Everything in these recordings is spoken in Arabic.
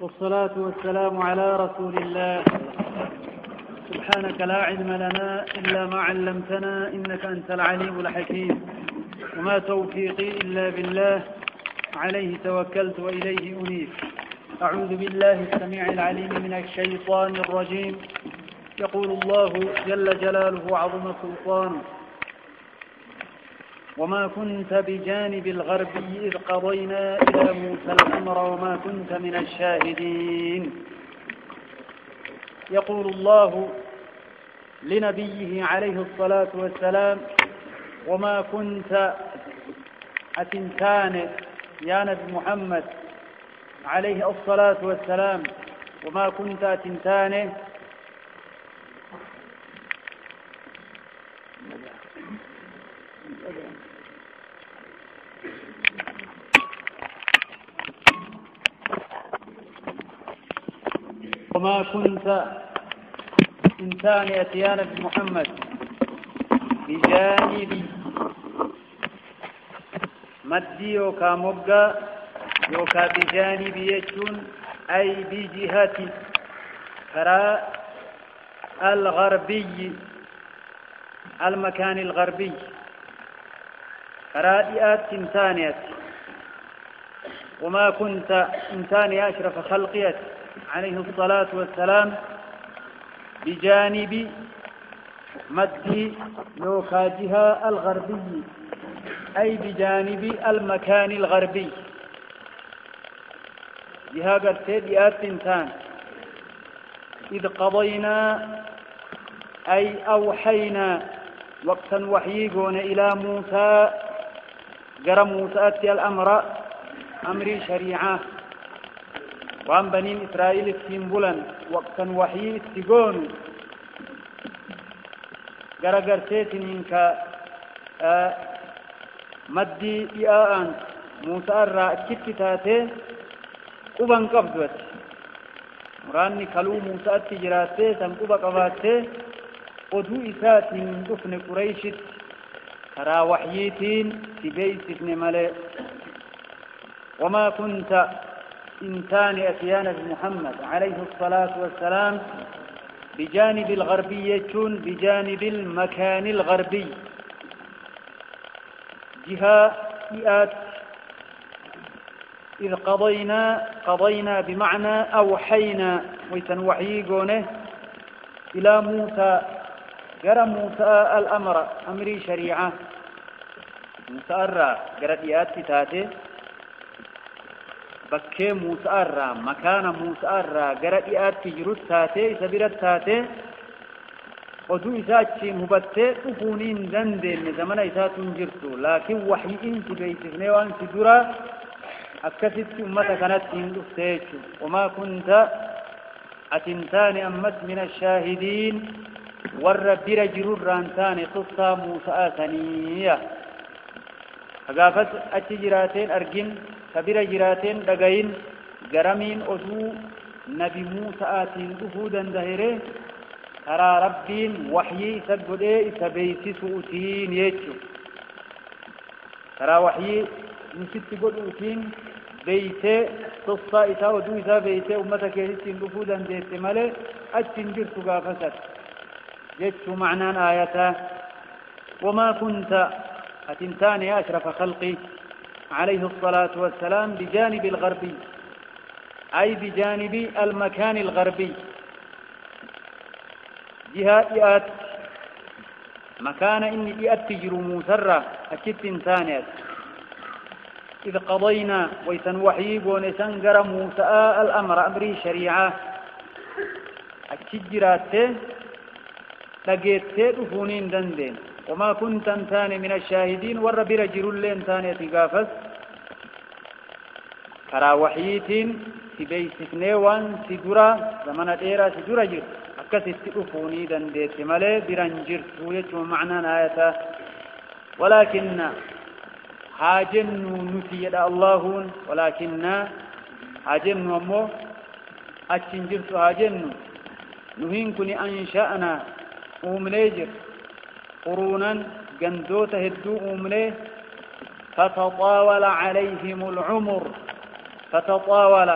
والصلاة والسلام على رسول الله. سبحانك لا علم لنا إلا ما علمتنا إنك أنت العليم الحكيم، وما توفيقي إلا بالله، عليه توكلت وإليه أنيب. أعوذ بالله السميع العليم من الشيطان الرجيم. يقول الله جل جلاله وعظم سلطانه: وما كنت بجانب الغربي إذ قضينا إلى موسى الأمر وما كنت من الشاهدين. يقول الله لنبيه عليه الصلاة والسلام: وما كنت أتنتان يا نبي محمد عليه الصلاة والسلام، وما كنت أتنتان وما كنت إنسان يا نبي محمد بجانب مدي يوكا مبقى يوكا بجانب يجون أي بجهة فراء الغربي، المكان الغربي، فرائيات إنسانية. وما كنت إنساني أشرف خلقية عليه الصلاة والسلام بجانب مد يوكا جهة الغربي، أي بجانب المكان الغربي، جهة قرتيات إنسان. إذ قضينا أي أوحينا وقتا وحيقون إلى موسى، قرى موسى أتي الأمر أمر شريعة، وعن بني إسرائيل السنبولا وقتا وحي استقون قرى قرتيت منك مدي إياءان موسى الرأى كتتاته قبا قبضت مراني كلو موسى التجراته تنقب قباته قدو إسات من دفن قريشت ترى وحيتين تبيت ابن ملئ. وما كنت إنسان أتيان محمد عليه الصلاة والسلام بجانب الغربي، يكون بجانب المكان الغربي، جهة إيات. إذ قضينا بمعنى أوحينا ويتنوحيقونه إلى موسى، قرى موسى الأمر أمري شريعة. موسى الرا قرى إيات تاته بكي موسى الرا مكان موسى الرا قرى إيات تجرد تاته سبرت تاته ودو إساتي مبتة أفونين دندين زمن إسات جرتو، لكن وحي إنت بيتفني وانت درا أكست أمتا كانت تندفتيش. وما كنت أتنتان أمت من الشاهدين والرب رجل رانتان قصة موسى ثانية. أقافت أتجراتين أرجن كبير جراتين دقين جرمين أسو نبي موسى تندفودا دهره ترى ربين وحي سبدي سبيسي سؤتين يجو، ترى وحي نسيت قدوتين بيته قصة إسا ودو إسا بيته أمتك يجتين دفودا ديت ملي أجتنجر تقافست يجو معنى آياته. وما كنت أتنتان أشرف خلقي عليه الصلاة والسلام بجانب الغربي، أي بجانب المكان الغربي، جهات مكان إني بأتجر موسرة أكت إنسانيات. إذ قضينا ويتنوحيب ونسنقر موسى الأمر أمري شريعة أكتجرات تقيت دفونين دندين. وما كنت انتان من الشاهدين والرب رجل لانتان يتقافز كرا وحيتين تبيسفنيوان سدرا زمن الإيرا سدرا جر أكسي تقفوني دنديت ملي برنجر سوية ومعنى آية. ولكن هاجن نتيد اللهون، ولكن هاجن ومو أتشنجرت هاجن نهينكني أنشأنا أمليجر قرونا جندوت هدو أمليه فتطاول عليهم العمر فتطاول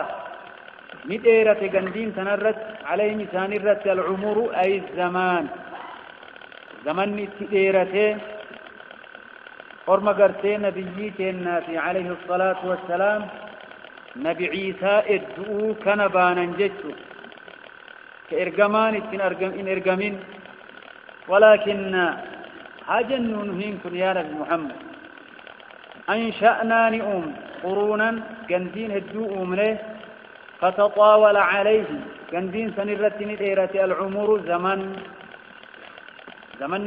نديرة قندين تنرت عليهم إسان الرت العمر أي الزمان زمن نديرة قرم قرتي نبييتنا في عليه الصلاة والسلام نبي عيسى ادعو كنبانا جدت كإرقمان إن إرقمين ولكن هاجن نهينكم يا نبي محمد أنشأنا نؤم قرونا قندين هدو أمره فتطاول عليه قندين سنرت نديرة العمر زمن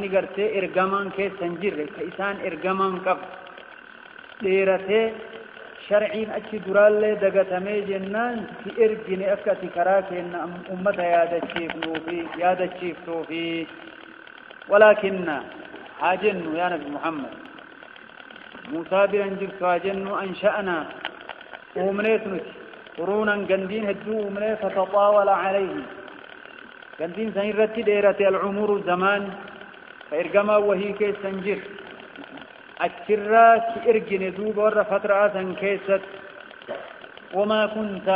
نقرتي إرقمان كيس سنجر كإسان إرقمان قبل ديرته شرعين أشي درال دقتمي جنان في إرقين أفكتي كراك إن أمتا ياد الشيف توفي ولكن هاجن يا نبي محمد موسى بأنجرت هاجن أنشأنا أمنيتنك قرونا قندين هدو أمني فتطاول عليه قندين سنرت ديرة العمر زمان فإرقما وهي كيس سنجر أتشرا كإرقن دوب ور فترة كيست وما كنت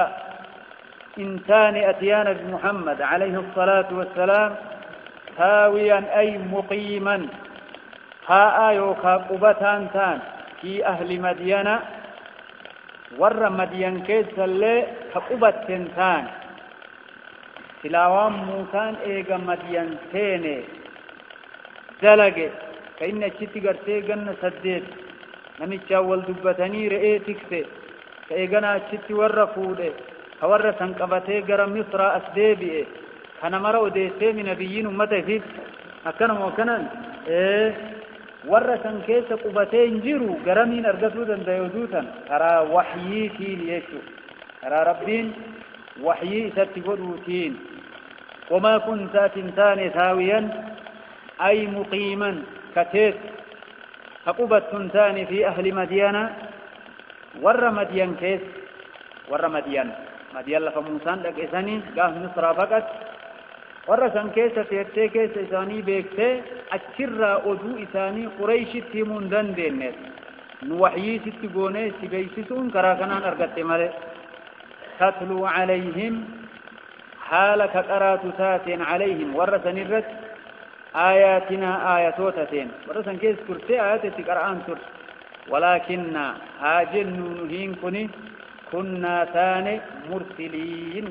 إنسان أتيان بمحمد عليه الصلاة والسلام هاويا أي مقيما ها آيوكا قبتان تان في أهل مدينة ور مدين كيس اللي كقبتن تان تلاوان موسان إيغا مدين تيني دلقه فإن الشتي قرتي قلنا سديد نميتشا والدبتني رئي تكسي فإيقنا الشتي ورفوده فور سنقبتي قرم مصر أسديبئ كان مرأو ديسي من نبيين أمتي فيه أكنا موكنا ور سنكيس قبتي انجروا قرمين أرقصوا ديودوتا ترى وحييتي ليشو ترى ربين وحيي ستفروتين وما كنت تنتان ثاويا أي مقيما كتيت فقبت تنتان في أهل مدينة ور مدين كيس ور مدين لفموسان لك إساني قاه مصر فقط ور سن كيس تيرتي كيس إساني بيكتي أتشرى أدو إساني قريش تيمون دن دينيس نوحيي ستقوني سبيسسون كراكنان أرقت مالي تتلو عليهم حالك قرات ساتين عليهم ور سنرت آياتنا آياتوتتين ورسن كيس كرتي آيات القرآن تر ولكن هاجن نهين كنا تاني مرسلين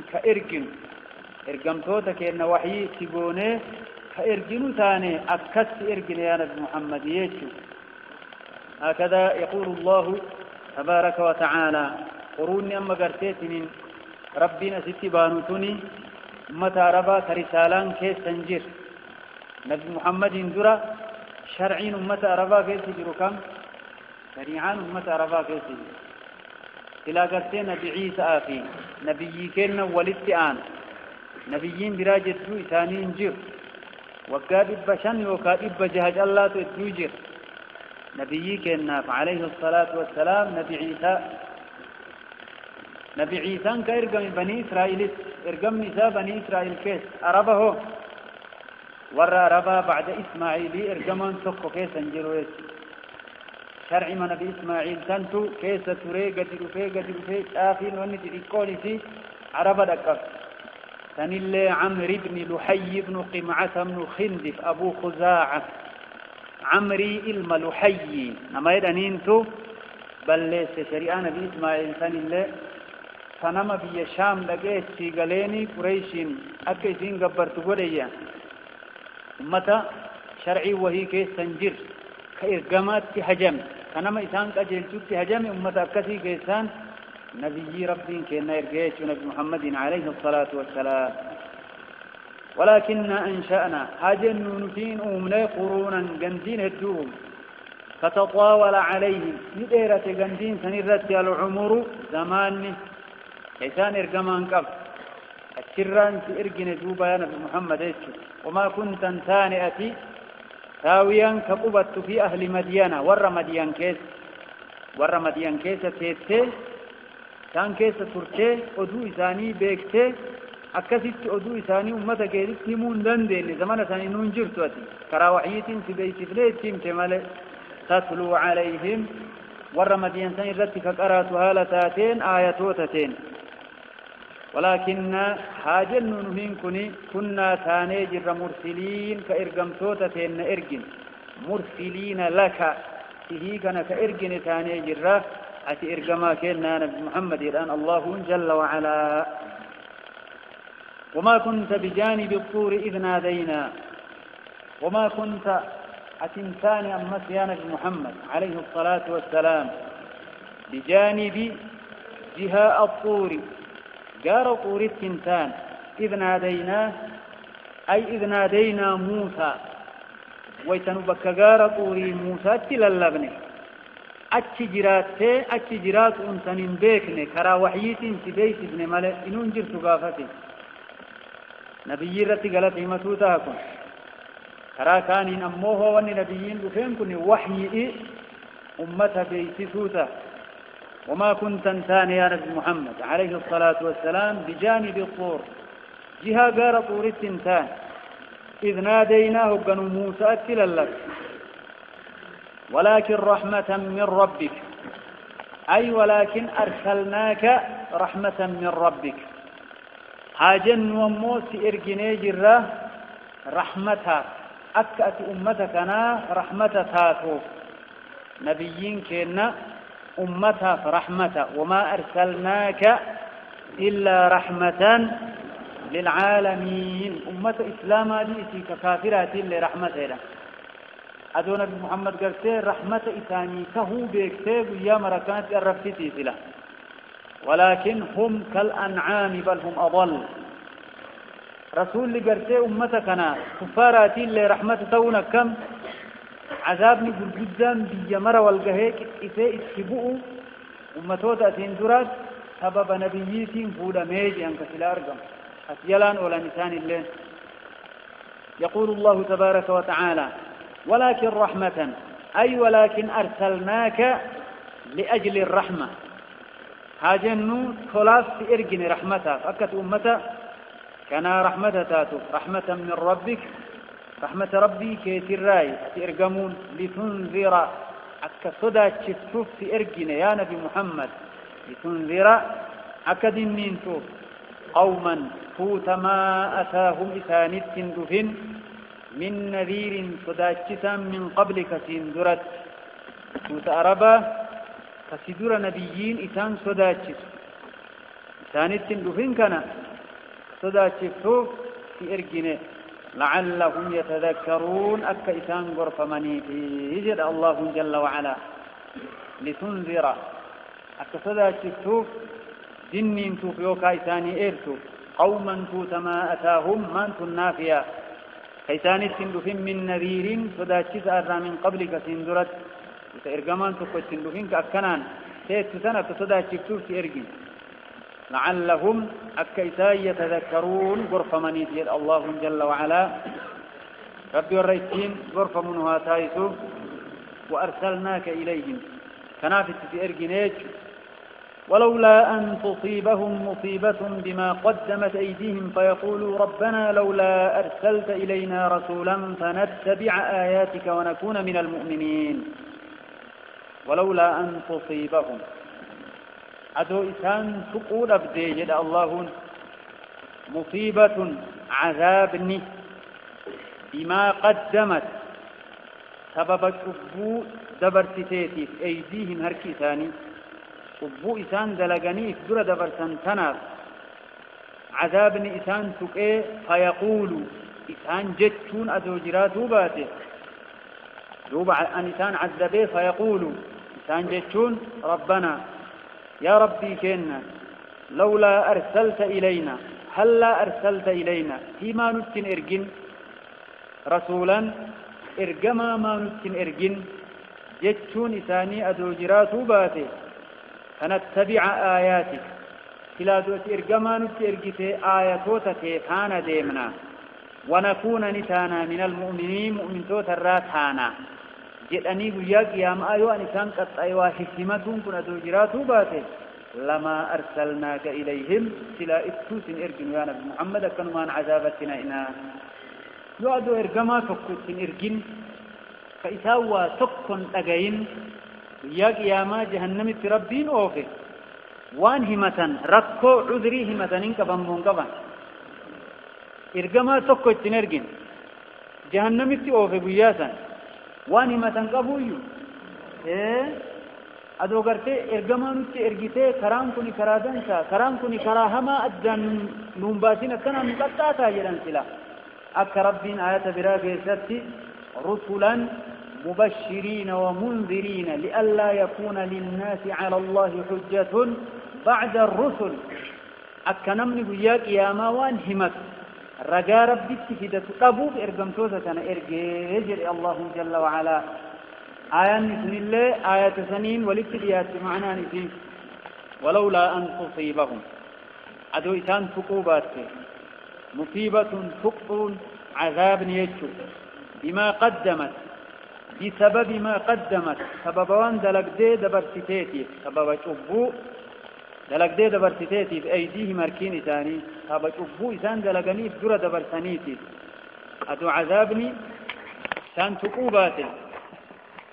إرقم توتك إن وحي تقوني كإرقم تاني أكس إرقم يا نبي محمد يشو هكذا يقول الله تبارك وتعالى قروني أما قرتيت من ربنا ستبانوتني متى ربا كرسالان كيس سنجر نبي محمد درا شرعين أمة عربا كيس جرو كم شريعان أمة عربا كيس جرو إلا قرتي نبي عيسى آفي نبي كينا والاتئان نبيين براجة دو إسانين جر وقاد إبشان وقاد إبجهج الله تدو جر نبي كينا فعليه الصلاة والسلام نبي عيسى كإرقم بني إسرائيل إرقم نساء بني إسرائيل كيس عربه ور ربا بعد إسماعيل إرجمان تقو كيسا نجرويس شرع من نبي إسماعيل تنتو كيسا تري قدر في آخين ونجي إقولي في عربا دكف تنلي عمري بن لحي بن قمعة بن خندف أبو خزاعة عمري إلم لحي نما يدنينتو بل ليس شريعة نبي إسماعيل تنلي فنما بي شام لقيت سيقليني قريشين أكيسين قبرتو قريا أمتا شرعي وهي كيس سنجر كإرقامات هجم كنما إسان قجلتوت هجم أمتا أكسي كيسان نبي ربي كينا إرقيت نبي محمد عليه الصلاة والسلام ولكن أنشأنا هاجن نفين أمنا قرونا قندين هدوهم فتطاول عليهم نديرة قندين سنرت العمر زمان كيسان إرقامان قبل الشران في إرقن دوبا يا نبي محمد وما كنت ثانئتي ثاويا كقبت في أهل مدينة ور مدين كيس تيتي كان كيس ترتي أدو إساني بيكتي أكست أدو إساني أمتا كيدت نمون دندين زمان ثاني ننجرتوتي كراوحية في بيت فليتهم تمالي تتلو عليهم ور مدين ثاني رتك قراتها لتاتين آياتوتتين ولكن حاجن نهين كنا تاني جر مرسلين كإرقم توتتين إرقن مرسلين لك فيه كان كإرقن تاني جر أتي إرقما كنا نبي محمد الآن الله جل وعلا وما كنت بجانب الطور إذ نادينا وما كنت أتنسان أمس يا نبي محمد عليه الصلاة والسلام بجانب جهاء الطور جار طور التنتان إذ ناديناه أي إذ نادينا موسى ويتنبك جار طور موسى تلالبني أتجرات أنسان بيكني كرا وحييت سبيت ابن ملك إنون جرت قافتي نبي رتي قالت مسوتاكم كرا كان أموه وأن نبيين بفهمكم وحيي أمة بيت سوتا وما كنت انسان يا نبي محمد عليه الصلاة والسلام بجانب الطور جهة غير طور التنتان إذ ناديناه بنو موسى تلالك ولكن رحمة من ربك أي ولكن أرسلناك رحمة من ربك هاجن وموت إرجني جرة رحمتها أكأت أمتكنا رحمة تاتو نبيين كنا أمتها فرحمة وما أرسلناك إلا رحمة للعالمين أمة إسلام دي ككافرات لرحمة أدو نبي محمد قرسي رحمة إساني كهو بيكتاب يا مركانت الرفتي سلا ولكن هم كالأنعام بل هم أضل رسول لقرسي أمتكنا كفارات لرحمة تونا كم عذابني بالجدام بيمر والقهيك إساء إسكبؤ أمتوتا تندرات سبب نبييتين فولا ميجي أنك سلا أرقم أسيلان ولا نسان اللين يقول الله تبارك وتعالى ولكن رحمة أي ولكن أرسلناك لأجل الرحمة هاجنو خلاص إرجن رحمتها فأكت أمتا كان رحمة تاتو رحمة من ربك رحمة ربي كيتراي ترجمون لتنذر أكا صدا تشوف في إرجن يا نبي محمد لتنذر أكد نينتو قوما فوت ما أتاهم إثانيت دفن من نذير صداتشتا من قبلك سندرت فوت أربا فسدر نبيين إثان صداتشت إثانيت دفن كان صداتشتو في إرجنه لعلهم يتذكرون أكا إثان غرف منيتي يجد الله جل وعلا لتنذر أكا صداتشتو دنين توفيوكا إثاني إرتو قوما فوت ما أتاهم ما أنتم نافيا كيسان السندفين من نذير صداتشت أرى من قبلك سندرت إرقمان تقوى السندفين كأكنان سيد سنة صداتشتو سيرقين لعلهم أكيسان يتذكرون غرف منيت يد الله جل وعلا ربي والرئيسين غرف منها تايسو وأرسلناك إليهم كنافت سيرقين ولولا أن تصيبهم مصيبة بما قدمت أيديهم فيقولوا ربنا لولا أرسلت إلينا رسولا فنتبع آياتك ونكون من المؤمنين ولولا أن تصيبهم أدو إسان تقول أبدي جد الله مصيبة عذابني بما قدمت سبب أبو دبرتيتي أيديهم هركي ثاني أبو إسان دلقني إفدر دبرسان تناف عذابني إسان تقى فيقولوا إسان جتون أدو جراتو باته دوبا أن إسان عذبه فيقولوا إسان جتون ربنا يا ربي كنا لولا أرسلت إلينا هلا أرسلت إلينا فيما نتن إرجن رسولا إرجما ما نتن إرجن جتون إساني أدو جراتو باته فنتبع آياتك تلادوت إرجما نترجت آياتوتك فانا ديمنا ونكون نتانا من المؤمنين مؤمن توت الراتانا جئني بياك يا ما أيوة نسان قد أيوة حكمتهم كنا دوجراتو باته لما أرسلناك إليهم سلا إفتوس إرجن يا نبي محمد كانوا من عذابتنا إنا يعدو إرجما تقوت إرجن فإساوا تقن أجين ياك يا ما جهنم تربين أوفي وان همتن ركو عذري همتن إنك بمبون إرجما تكو تنرجن جهنم يتأو في بياسا وان همتن قبويو أدو قرتي إرجما نتي إرجتي كرام كوني كرادنسا كرام كوني كراهما أدن نومباتين كنا مقطعتا جلن سلا أك ربين آيات براغي ستي رسلا مبشرين ومنذرين لئلا يكون للناس على الله حجة بعد الرسل أكنمن بياك يا موان همت رجا ربك في تقبوب إرجمتوسة سنة إرجي الله جل وعلا آية بسم الله آية سنين والابتديات معنا فيه ولولا أن تصيبهم أدو إسان تقوبات مصيبة تقطون عذاب يجو بما قدمت بسبب ما قدمت سبب وان دلق دي دبرتتيتي سبب شبو دلق دي دبرتتيتي بأيديه مركين ثاني سبب شبو إسان دلقني بدر دبرتنيتي أدو عذابني سان تقوباتي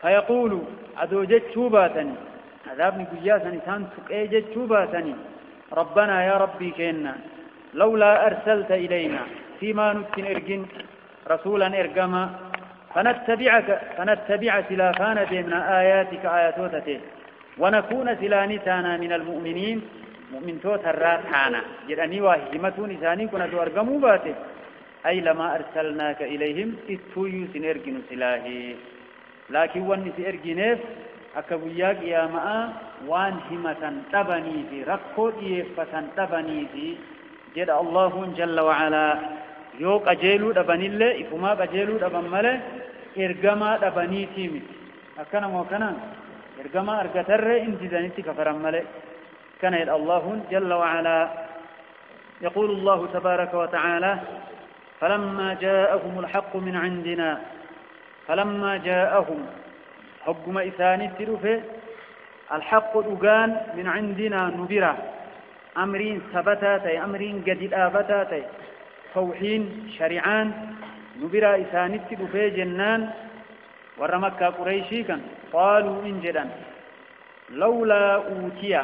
فيقول أدو جتشوباتني عذابني قياسا إسان تقئي جتشوباتني ربنا يا ربي كينا لولا أرسلت إلينا فيما نتن إرجن رسولا إرجما فنتبع سلافان من آياتك آياتوتته ونكون سلانتانا من المؤمنين مؤمن توت الراتحانا جراني واهمتون إساني كنا دو أرجموا باته أي لما أرسلناك إليهم إتويو سنرجن سلاهي لكن ونس إرجنيف أكبياك يا ماء وان همة تبني في ركض يفتن تبني في جد الله جل وعلا يوك أجيلو دبني الله إفما أجيلو دبن مله إرجما دبني تيمي أكنا وكنا إرجما أرجتر إنت ذنتي كفر مله كان الله جل وعلا يقول الله تبارك وتعالى فلما جاءهم الحق من عندنا فلما جاءهم حكم إثاني تلفه الحق دقان من عندنا نبرة أمرين ثبتاتي أمرين قد آبتاتي توحين شريعان نبرة إثاني تلفه جنان ورمكة قريشي كان قالوا إنجدا لولا أوتيا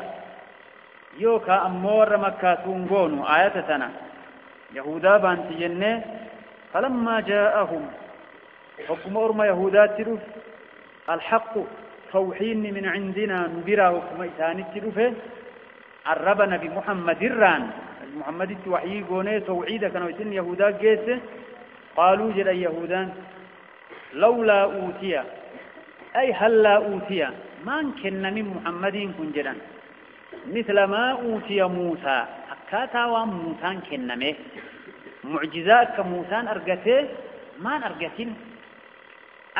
يوكا أمور رمكة تنقونوا آية سنة يهودا بانت جنة فلما جاءهم حكم أرمى يهودات تلف الحق توحين من عندنا نبرا حكم إساني تلفه الربنا بمحمد الران محمد التوحي قوني توعيدا كانوا يتن يهودا قيسه قالوا جل يهودان لولا أوتيا أي هل لا أوتيا ما كنا من محمد كنجدا مثل ما أوتي موسى حكاتا وموسى كنا مه معجزات كموسى أرقته ما أرقتين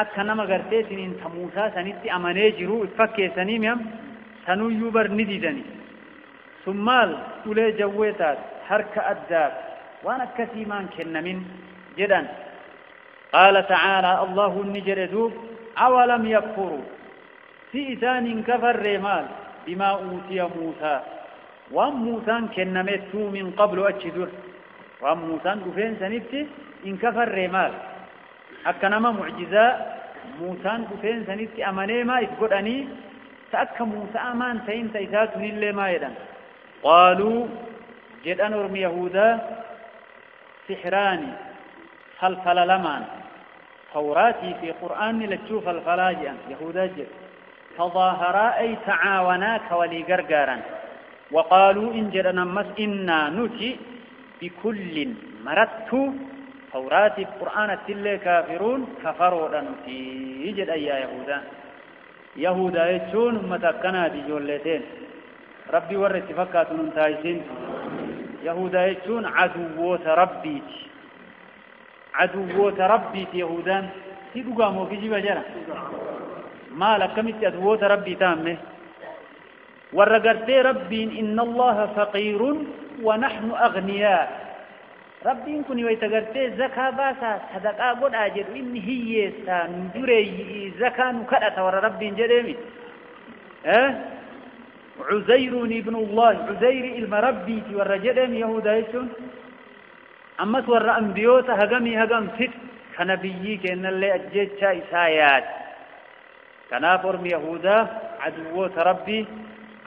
أكنما قرتين إن موسى سنتي أماني جرو إفكي سنيميم سنو يوبر نديدني ثم أولي جويتات حركة أداب وانا كثيمان كنا من جدا قال تعالى الله النجردوب أولم يكفروا في إثان كفر رمال بما أوتي موسى وموسى كنا متو من قبل أجدر وموسى دفين سنتي إن كفر رمال أكنما معجزة موسى دفين سنتي أماني ما يتقدني تأكى موسى أمان تين تيسات نلي ما يدن قالوا جدًا أرمي يهودا سحران فلفل لمان توراتي في قرآن لتشوف الفلاجئا يهودا جد تظاهرا أي تعاونا كولي قرقارا وقالوا إن جدًا نمس إنا نتي بكل مرت توراتي القرآن التلي كافرون كفروا لنتي يجد أي يهودا يجون متكنا بجولتين ربي ورث فكات ننتايسين يهودا يجون عدووت ربيت يهودان تيدوغا مو في جيبا جرا ما لكمت عدووت ربي تامه ورغرتي ربي إن الله فقير ونحن أغنياء ربي كوني ويتغرتي زكاة باسا صدقاء قد أجر إن هي سندري زكاة نكرة ور ربي جريمي عزير ابن الله عزير المربي والرجل يهودا يسون أما سور أنبيوت هجمي هجم فت كنبيي كأن اللي أجد شايسايات كنافر يهودا عدووت ربي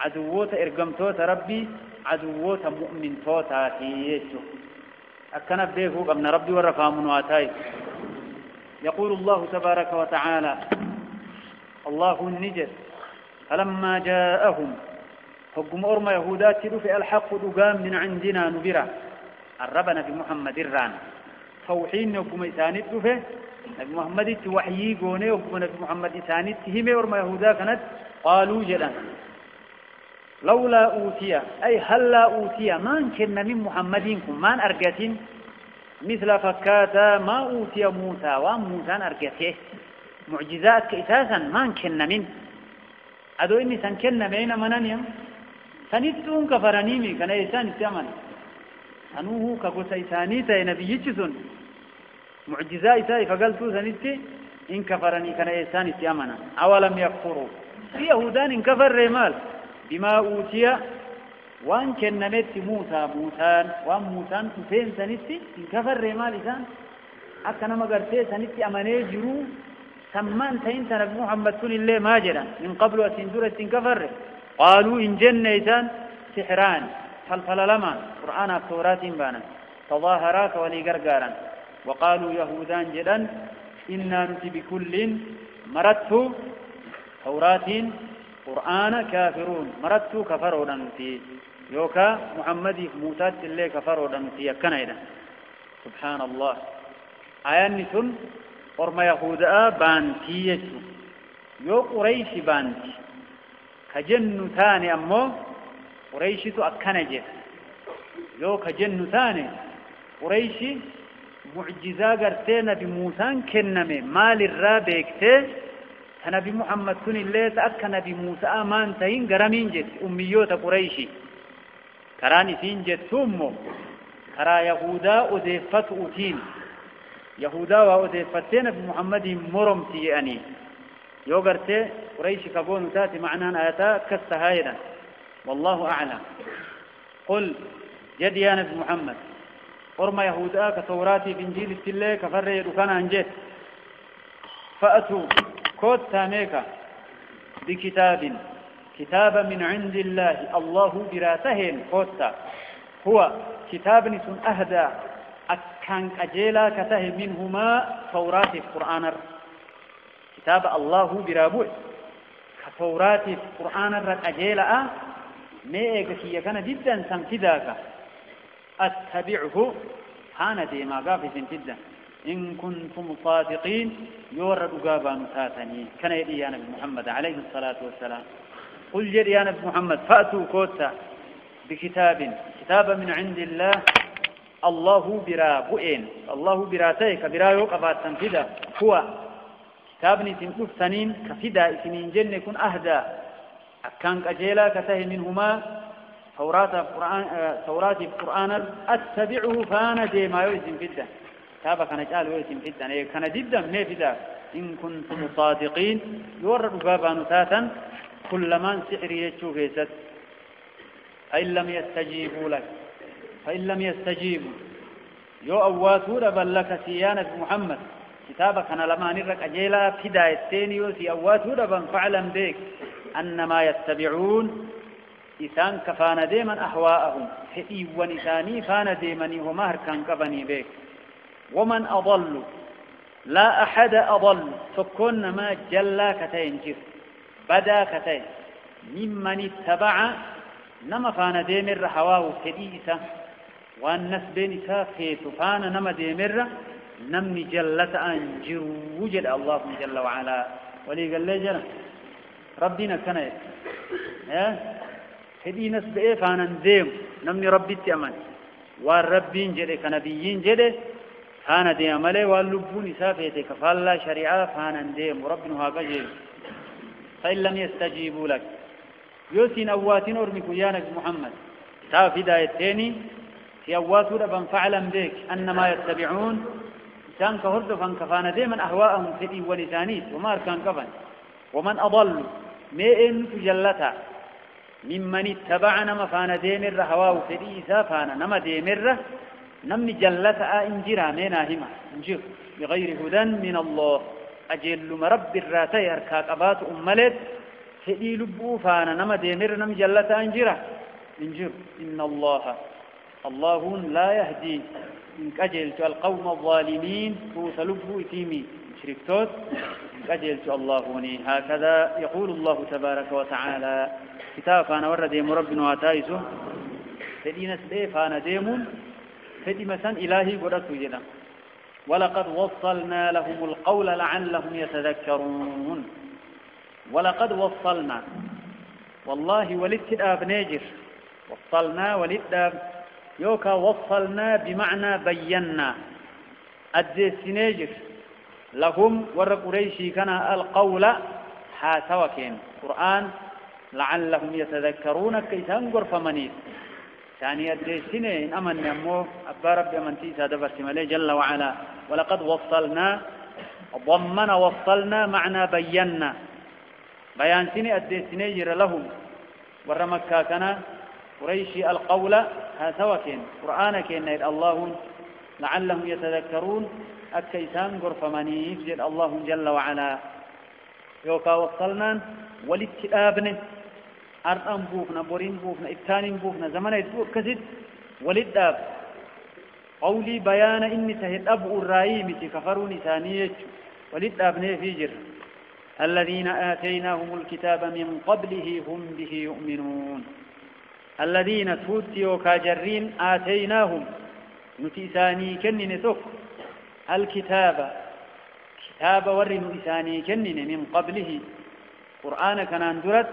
عدووت إرقمتوت ربي عدووت مؤمن توتاتي أكنا بيكو قبل ربي ورفع منواتاي. يقول الله تبارك وتعالى الله النجد فلما جاءهم حكم أرمى يهودات في الحق دقام من عندنا نبرة الربنا بمحمد الران توحين حكم إسانيت دفه نبي محمد وحيي قوني حكم نبي محمد إسانيت هم أرمى يهودا كانت قالوا جدا لولا أوتي أي هل لا أوتي ما كنا من محمدينكم ما أرقتين مثل فكاتا ما أوتي موسى وموسى أرقته معجزات كإساسا ما كنا من أدو إني سنكنا بين منانيا سنتون كفرانيمي كان إيسان التأمن أنوه كقوس إيساني تاي نبي يجسون معجزات إيساي فقلتو سنتي إن كفراني كان إيسان التأمن أولم يكفروا في يهودان إن كفر رمال بما أوتي وان كنمت موسى وان موسى تفين سنتي إن كفر رمال إسان أكنا مقرتي سنتي أماني جرو سمان تين تنبي محمد كن الله ماجرا من قبل وسندورة كفر قالوا إن جنة إسان سحران فالفللما قرآن التوراة بانا تظاهراك ولي قرقارا وقالوا يهودان جدا إنا نتي بكل مرته توراة قرآن كافرون مرتو كفروا نتي يوكا محمد موسى اللي كفروا نتي يكنا سبحان الله آيان نتن ورما يهودا بانتي يجو يو قريش بانتي كجنو ثاني أمو قريش تو أكنجه يو كجنو ثاني قريش معجزة قرتين بموسى كنمي مال الرابكته نبي محمد كن الله تأكد نبي موسى آمان تهين قرمين جت أميوت قريشي كراني سين جت ثمو كرا يهودا أذيفت أتين يهودا وأذيفتين نبي محمد مرم تيئني يوغرت قريشي كبون تاتي معناها آياتا كالسهايدا والله أعلم قل جد يا نبي محمد ورما يهودا كتوراتي بنجيل التلي كفر يدوكان أنجت فأتوا كود تاميكا بكتاب كتابا من عند الله الله براتهن كوتا هو كتاب نسون أهدى أكان أجيلا كته منهما توراة القرآن كتاب الله برابوع كتوراة القرآن أجيلا ميئك كي كان جدا سمتداك أتبعه هانا ديما قافز جدا إن كنتم صادقين يورد قابا نتاتني كان يدي يا نبي محمد عليه الصلاة والسلام قل جري يا نبي محمد فأتوا كوتا بكتاب كتابا من عند الله الله برابئين الله براتيك برايو قبات تنفيدا هو كتابني تنقف سنين كفدا سنين جنة يكون أهدى أكانك أجيلا كته منهما توراة القرآن أتبعه فانا دي ما يوزن فدا كتابا كان جال ويسم جدا كان جدا ما فدا إن كنتم صادقين يورد بابا نتاتا كل من سحر يشوف يسد فإن لم يستجيبوا لك فإن لم يستجيبوا يو أواتوا بل لك سيانة محمد كتابا كان لما نرك أجيلا فدا التينيو سي أواتوا بل فعلا بك أنما يتبعون إسان كفان ديما أحواءهم حئي ونساني فان ديمني ومهر كان كفني بك ومن أضل لا أحد أضل فكن ما جلا كتين جف بدا كتين ممن اتبع نما فانا ديمر حواه كديسة والناس بينسا فيت فانا نما ديمر نمني جلة أنجر وجد الله جل وعلا ولي قال لي جل ربنا كنا كدي ناس بإيه فانا نديم نمني ربي تأمن والربين جده كنبيين جده فانا دي عمله واللبون سافيته كفالا شريعة فانا ديم وربنا هاقجل فإن لم يستجيبوا لك يوسين أواتين أرمكو يا نبي محمد تافي دايتيني في أواتو لبن فعلا بك أنما يتبعون كان كهرد فانكفانا ديما أهواءهم تدي ولسانيت وما كان كفن ومن أضل مئن تجلتا ممن اتبعنا مفانا ديمر هواه تديسا فانا نما ديمر نمني جلتا انجرا مينا هما انجر بغير هدى من الله أجل مرب الراتي أركاك أبات أملت فدي لبو فانا نما ديمر نم جلتا انجرا انجر إن الله لا يهدي إن أجلت القوم الظالمين توسلبه إتيمي شركتوت إن أجلت اللهوني هكذا يقول الله تبارك وتعالى كتاب أنا ورد مربنا واتايسه فدي نسبه فانا ديمون فدي مثلا إلهي قرأت جدا ولقد وصلنا لهم القول لعلهم يتذكرون ولقد وصلنا والله ولدت ناجر وصلنا ولدت يوكا وصلنا بمعنى بينا أدس ناجر لهم ور قريشي كان القول حاسوكين قرآن لعلهم يتذكرون كي تنقر فمنيت يعني أدسني إن أمن يمو أبا ربي أمنتي سادفر سمالي جل وعلا ولقد وصلنا ضمنا وصلنا معنى بينا بيان سني أدسني جر لهم ور مكة كان قريشي القول هاسوكين قرآنك إن الله لعلهم يتذكرون أكيسان قرف منيف جل الله جل وعلا يوكا وصلنا وللتآبن أرضان بوفنا بورين بوفنا إبتان بوفنا زمن يدبو كزد وللتآب قولي بيان إني تهد أبو الرئيم كفروا نسانية وللتآبن في جر الذين آتيناهم الكتاب من قبله هم به يؤمنون الذين توتيوا كاجرين آتيناهم نتيساني كنن تك الكتاب كتاب ورن إساني كنن من قبله قرآن كان اندرت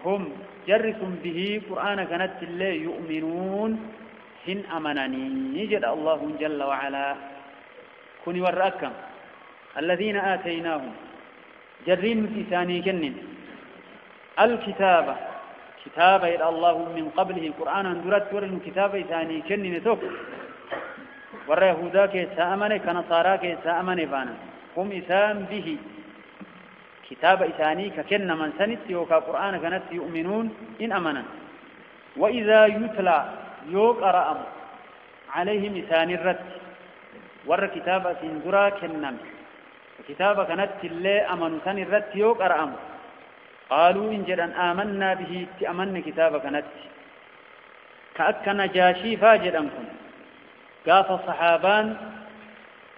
هم جرس به قرآن كانت الله يؤمنون هن أمنني يجد الله جل وعلا كوني ورأكم الذين آتيناهم جرين نتيساني كنن الكتاب كتاب إلى الله من قبله القرآن اندرت ورن كتاب إساني كنن تك ور يهودا كيسا أمني كنصارا كيسا أمني بانا هم إسان به كتاب إساني ككن من سنت يوكا قرآن كانت يؤمنون إن أمنا وإذا يتلى يقرأ عليهم إسان الرد ور كتاب سندرا كنن كتاب كانت اللي أمن سن الرد يقرأ قالوا إن جدا آمنا به تأمن كتاب كانت كأكنا جاشي فاجد أنكم قاف الصحابان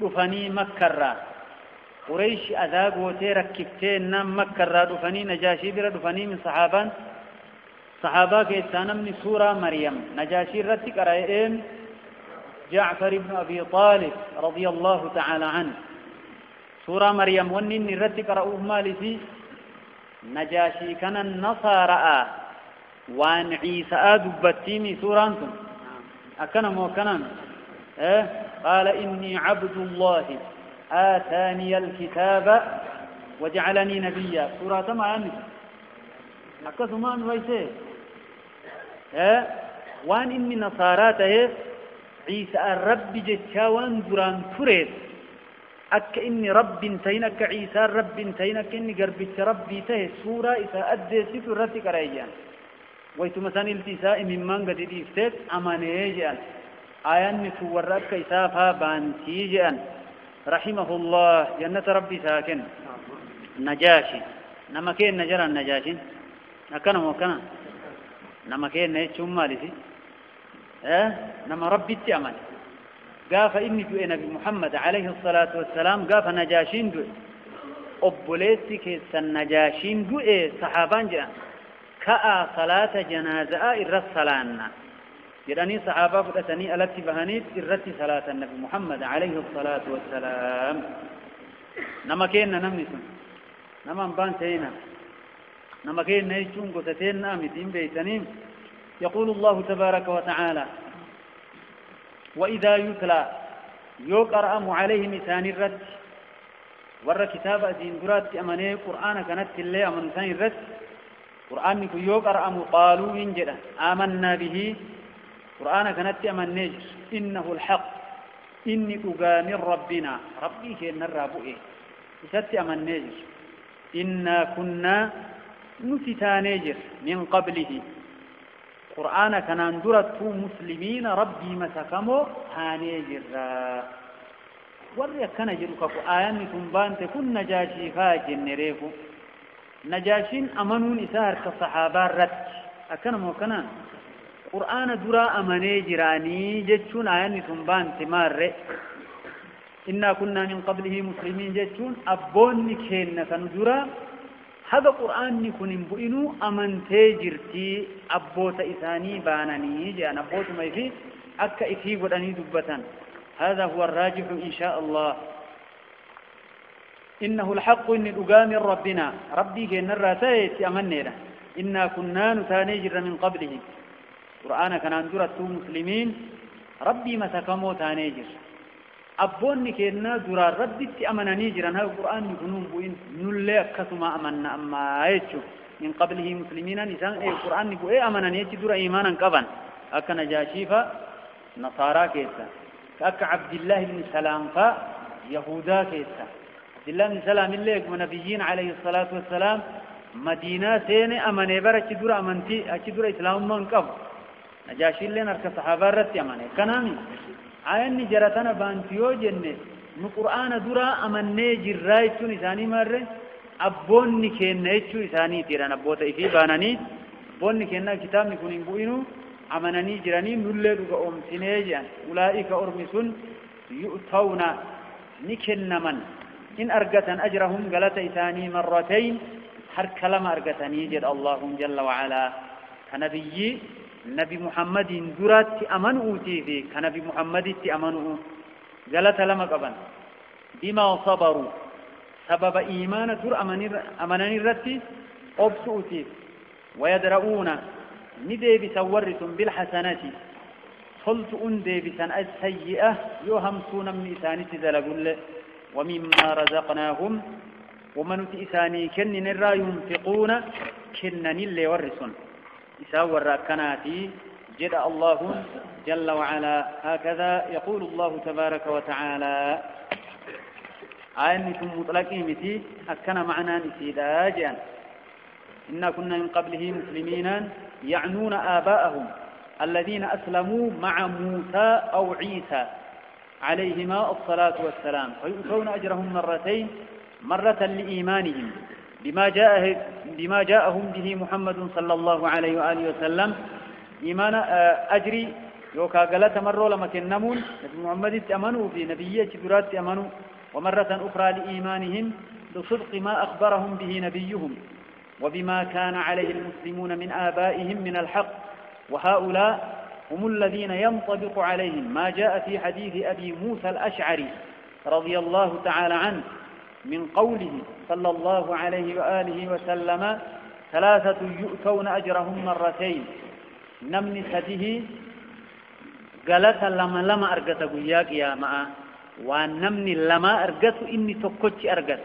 دفني مكرا قريش أذاق وتيرك كفتين نام مكرا دفني نجاشي برا دفني من صحابا كيسانا من سورة مريم نجاشي رتك رأيين جعفر بن أبي طالب رضي الله تعالى عنه سورة مريم ونن رتك رأوه مالتي نجاشي كان النصارى وان عيسى دبتيني سورة أنتم أكنا موكنا قال إني عبد الله آتاني الكتاب وجعلني نبيا سورة ما يعني أكثر ما نويسه وان إني نصاراته عيسى الرب جتشاوان دران فريد أك إني رب انتين أك عيسى رب انتين أك إني قربت ربي ته سورة إذا أدى ستر رتك رأيان ويتو مثلا التساء ممن قد إفتت أمانيجان آيان نسورك إسافا بانتيجان رحمه الله جنة ربي ساكن نجاشي نمكين نجرى النجاشي أكنا موكنا نمكين نيتشم مالسي نما ربي تأمن قاف إني دوئي نبي محمد عليه الصلاة والسلام قاف نجاشين دوئي أبوليتي كيسا نجاشين دوئي صحابان جاء كأ صلاة جنازة الرسلان جراني صحابة فتني ألتي بهانيت الرتي صلاة النبي محمد عليه الصلاة والسلام نما كينا نمنسون نما مبان تينا نما كينا يجون قتتين نامدين بيتنين يقول الله تبارك وتعالى وإذا يتلى يقرأ عليهم إسان الرد ور كتاب أزين قرات أمني قرآن كانت اللي أمن إسان الرد قرآن يقرأ قالوا إن جدا آمنا به قرآن كانت أمن نجر إنه الحق إني أقامر ربنا ربي كأن الرابئ إسات أمن نجر إنا كنا نستا نجر من قبله قرآن كان اندرت مسلمين ربي مسكمو هانيجر ورّي كان جرك آيان كن بانت كن نجاشي فاجن نريفو نجاشين أمنون إسار كالصحابة رت أكنا موكنا قرآن درا أمني جراني جتشون آيان سنبان تمار إنا كنا من قبله مسلمين جتشون أبوني كينا كندرا هذا قرآن نكون بإنو أمن تجرتي أبوت إساني بانني جان أبوت ما يفي أكا إفي وداني دبتان هذا هو الراجح إن شاء الله إنه الحق إن الأقام ربنا ربي كينا الراتيت أمننا إنا كنا نتانيجر من قبله قرآن كان أندرت مسلمين ربي مسكمو تانيجر أبوني كينا درار ردت أمناني جران هذا القرآن يكونون بوين نولي أكسما أمنا أما أيتشو من قبله مسلمين نسان القرآن يقول أمناني يتي درا إيمانا قبا أكا نجاشيفا نصارى كيسا أكا عبد الله بن سلام فا يهودا كيسا عبد الله بن سلام اللي يقوم نبيين عليه الصلاة والسلام مدينة سين أمني برا أكدر أمنتي أكدر إسلام من قبل نجاشي اللي نرك صحابة رت أمني كنامي آياني جراتنا بانتيو جنة نقرآن درا أمني جرايتو نساني مرة أبوني كينا يتشو إساني تيران أبوتا إفي باناني أبوني كينا كتاب نكون إنبوئنو أمناني جراني نولدو كأم سنيجان أولئك أرمسون يؤتون نكنا من إن أرقتن أجرهم قلت إساني مرتين هر كلام أرقتني جد الله جل وعلا كنبي نبي محمد درات أمنوا تيفي كنبي محمد أمنوا قالت لما قبل بما صبروا سبب إيمان تر أمناني الرتي أبسوا تيف ويدرؤون ندي بسورتم بالحسنات صلت أندي بسنة السيئة يهمسون من إساني تزلقل ومما رزقناهم ومن تإساني كن نرى ينفقون كنن اللي ورسون يساوى الراكناتي جد الله جل وعلا هكذا يقول الله تبارك وتعالى آيانكم مطلقين متي أكنا معنا نسيداجا إنا كنا من قبله مسلمين يعنون آباءهم الذين أسلموا مع موسى أو عيسى عليهما الصلاة والسلام فيؤتون أجرهم مرتين مرة لإيمانهم بما جاءهم به محمد صلى الله عليه وآله وسلم إيمان أجري يوكا قالت مرة لما كنمون نبي محمد تأمنوا في نبية برات تأمنوا ومرة أخرى لإيمانهم بصدق ما أخبرهم به نبيهم وبما كان عليه المسلمون من آبائهم من الحق وهؤلاء هم الذين ينطبق عليهم ما جاء في حديث أبي موسى الأشعري رضي الله تعالى عنه من قوله صلى الله عليه وآله وسلم ثلاثة يؤتون أجرهم مرتين نمن سده قالت لما أرقت قياك يا معا ونمن لما أرقت إني تقوتش أرقت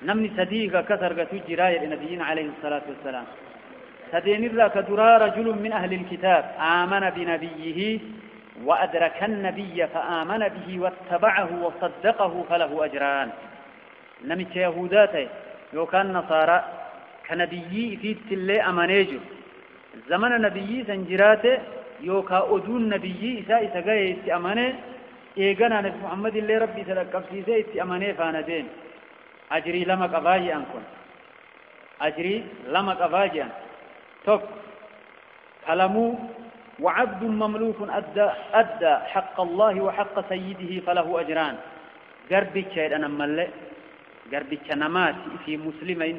نمن سديك كثرقت جراية لنبيين عليه الصلاة والسلام سدين الله كدرا رجل من أهل الكتاب آمن بنبيه وأدرك النبي فآمن به واتبعه وصدقه فله أجران نمت يهوداته يوكان نصارى كنبيي في التلي أمانيجو زمن نبيي سنجراته يوكا أدون نبيي إساء إساقايا إستأماني إيقنا نبي محمد اللي ربي سلقب سيسا إستأماني فاندين أجري لما قباجي أنكم أجري لما قباجي أن توك كلموا وعبد مملوك أدى حق الله وحق سيده فله أجران قربي شيء أنا ملئ قربي نمات في مسلمين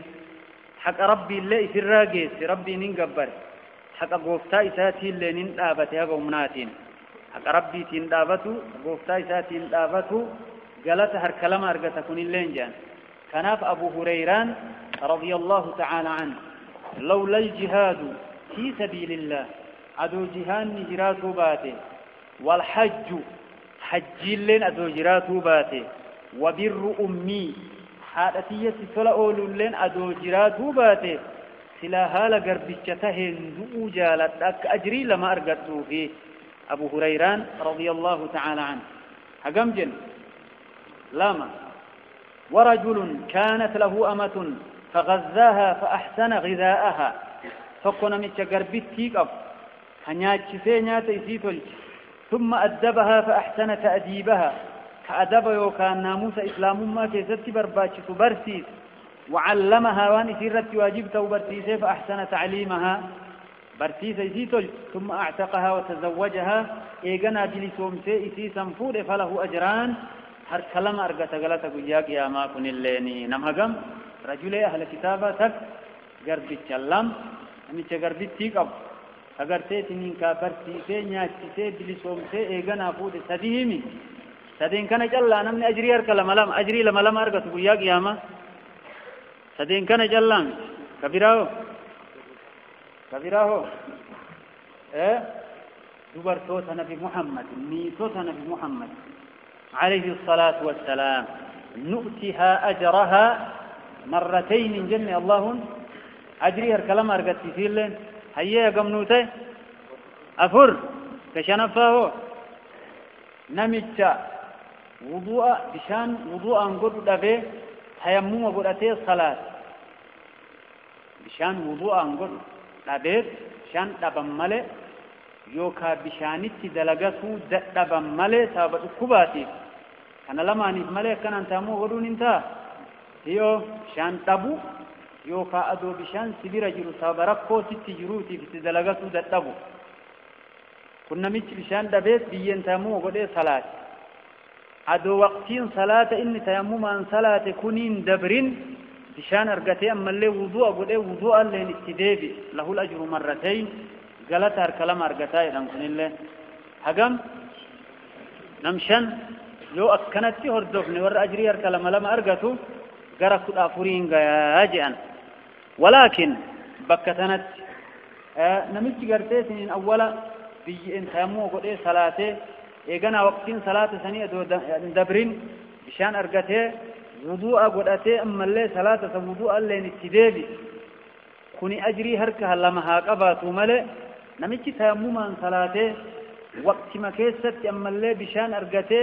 حق ربي اللي في الراقيس ربي ننقبر حق قوفتا إساتي اللي ننقابتها قومناتين حق ربي تنقابتو قوفتا إساتي ننقابتو قالت هر كلام أرقتكن اللين جان كناف أبو هريران رضي الله تعالى عنه لولا الجهاد في سبيل الله أدو جهان نجراتو باته والحج حج اللين أدو جراتو باته وبر أمي حالتية سلا أولولين أدو جراتو باته سلا هالا قربشته هندو جالت أك أجري لما أرقدتو فيه أبو هريران رضي الله تعالى عنه حقم جن لاما ورجل كانت له أمة فغذاها فأحسن غذاءها فكنا متشقربتيك أب هنياتشسي نياتي سيتولج ثم أدبها فأحسن تأديبها كأدب يوكان ناموس إسلام ما كيست برباتش برسيس وعلمها وان سرت واجبته برسيسه فأحسن تعليمها برسيسه يسيتل ثم أعتقها وتزوجها إيقنا جلسهم سيئسي سنفور فله أجران هر كلمة أرغت غلطة قياك يا ما كن الليني نمهقم رجل أهل كتابة تك غرب الشلم نميش غرب التيقب أغرتي تنينكا برسيسه نياتسيسه جلسهم إيقنا فور سديهمي سدين كان جلا نمني أجري هر كلمة لم أجري لما لم أرغت قياك يا ما سدين كان جلا كبيراه دبر توت نبي محمد نيتوت نبي محمد عليه الصلاة والسلام نؤتها أجرها مرتين جنة الله أجري هر كلام أرقت في لين هيا قمنوته أفر كشنفه نمتش وضوء بشان وضوء أنقر دفه تيمم قرأته الصلاة بشان وضوء أنقر دفه بشان دبم ملئ يوكا بشانيتي دلغتو دبم ملئ سابت كباتي كان لما نيف ملئ كان انتامو غدون انتا هيو بشان دبو يوكا أدو بشان سبير جرو سابركو ستي جروتي في دلغتو دبو كنا ميتش بشان دبيت بيين تامو غدي صلاة أدو وقتين صلاة إني تيمم عن صلاة كنين دبرين بشان أرغتي أما اللي وضوء قد وضوء اللي نستدابي له الأجر مرتين قالت هركلام أرغتاي رمكن الله هقام نمشان يو أكنتي هردوفني ور أجري هركلام لما أرغتو قرأت الآفورين قاجئا ولكن بكتنت نمشي قرتين أولا بيين تيمم قد صلاة إيقنا وقتين صلاة سنية دبرين بشان أرغتي وضوء قدأتي أما اللي صلاة وضوء اللي نتدابي كوني أجري هركها لما هاقباتو ملئ نمتي تيمما صلاة وقت ما كيست أما اللي بشان أرغتي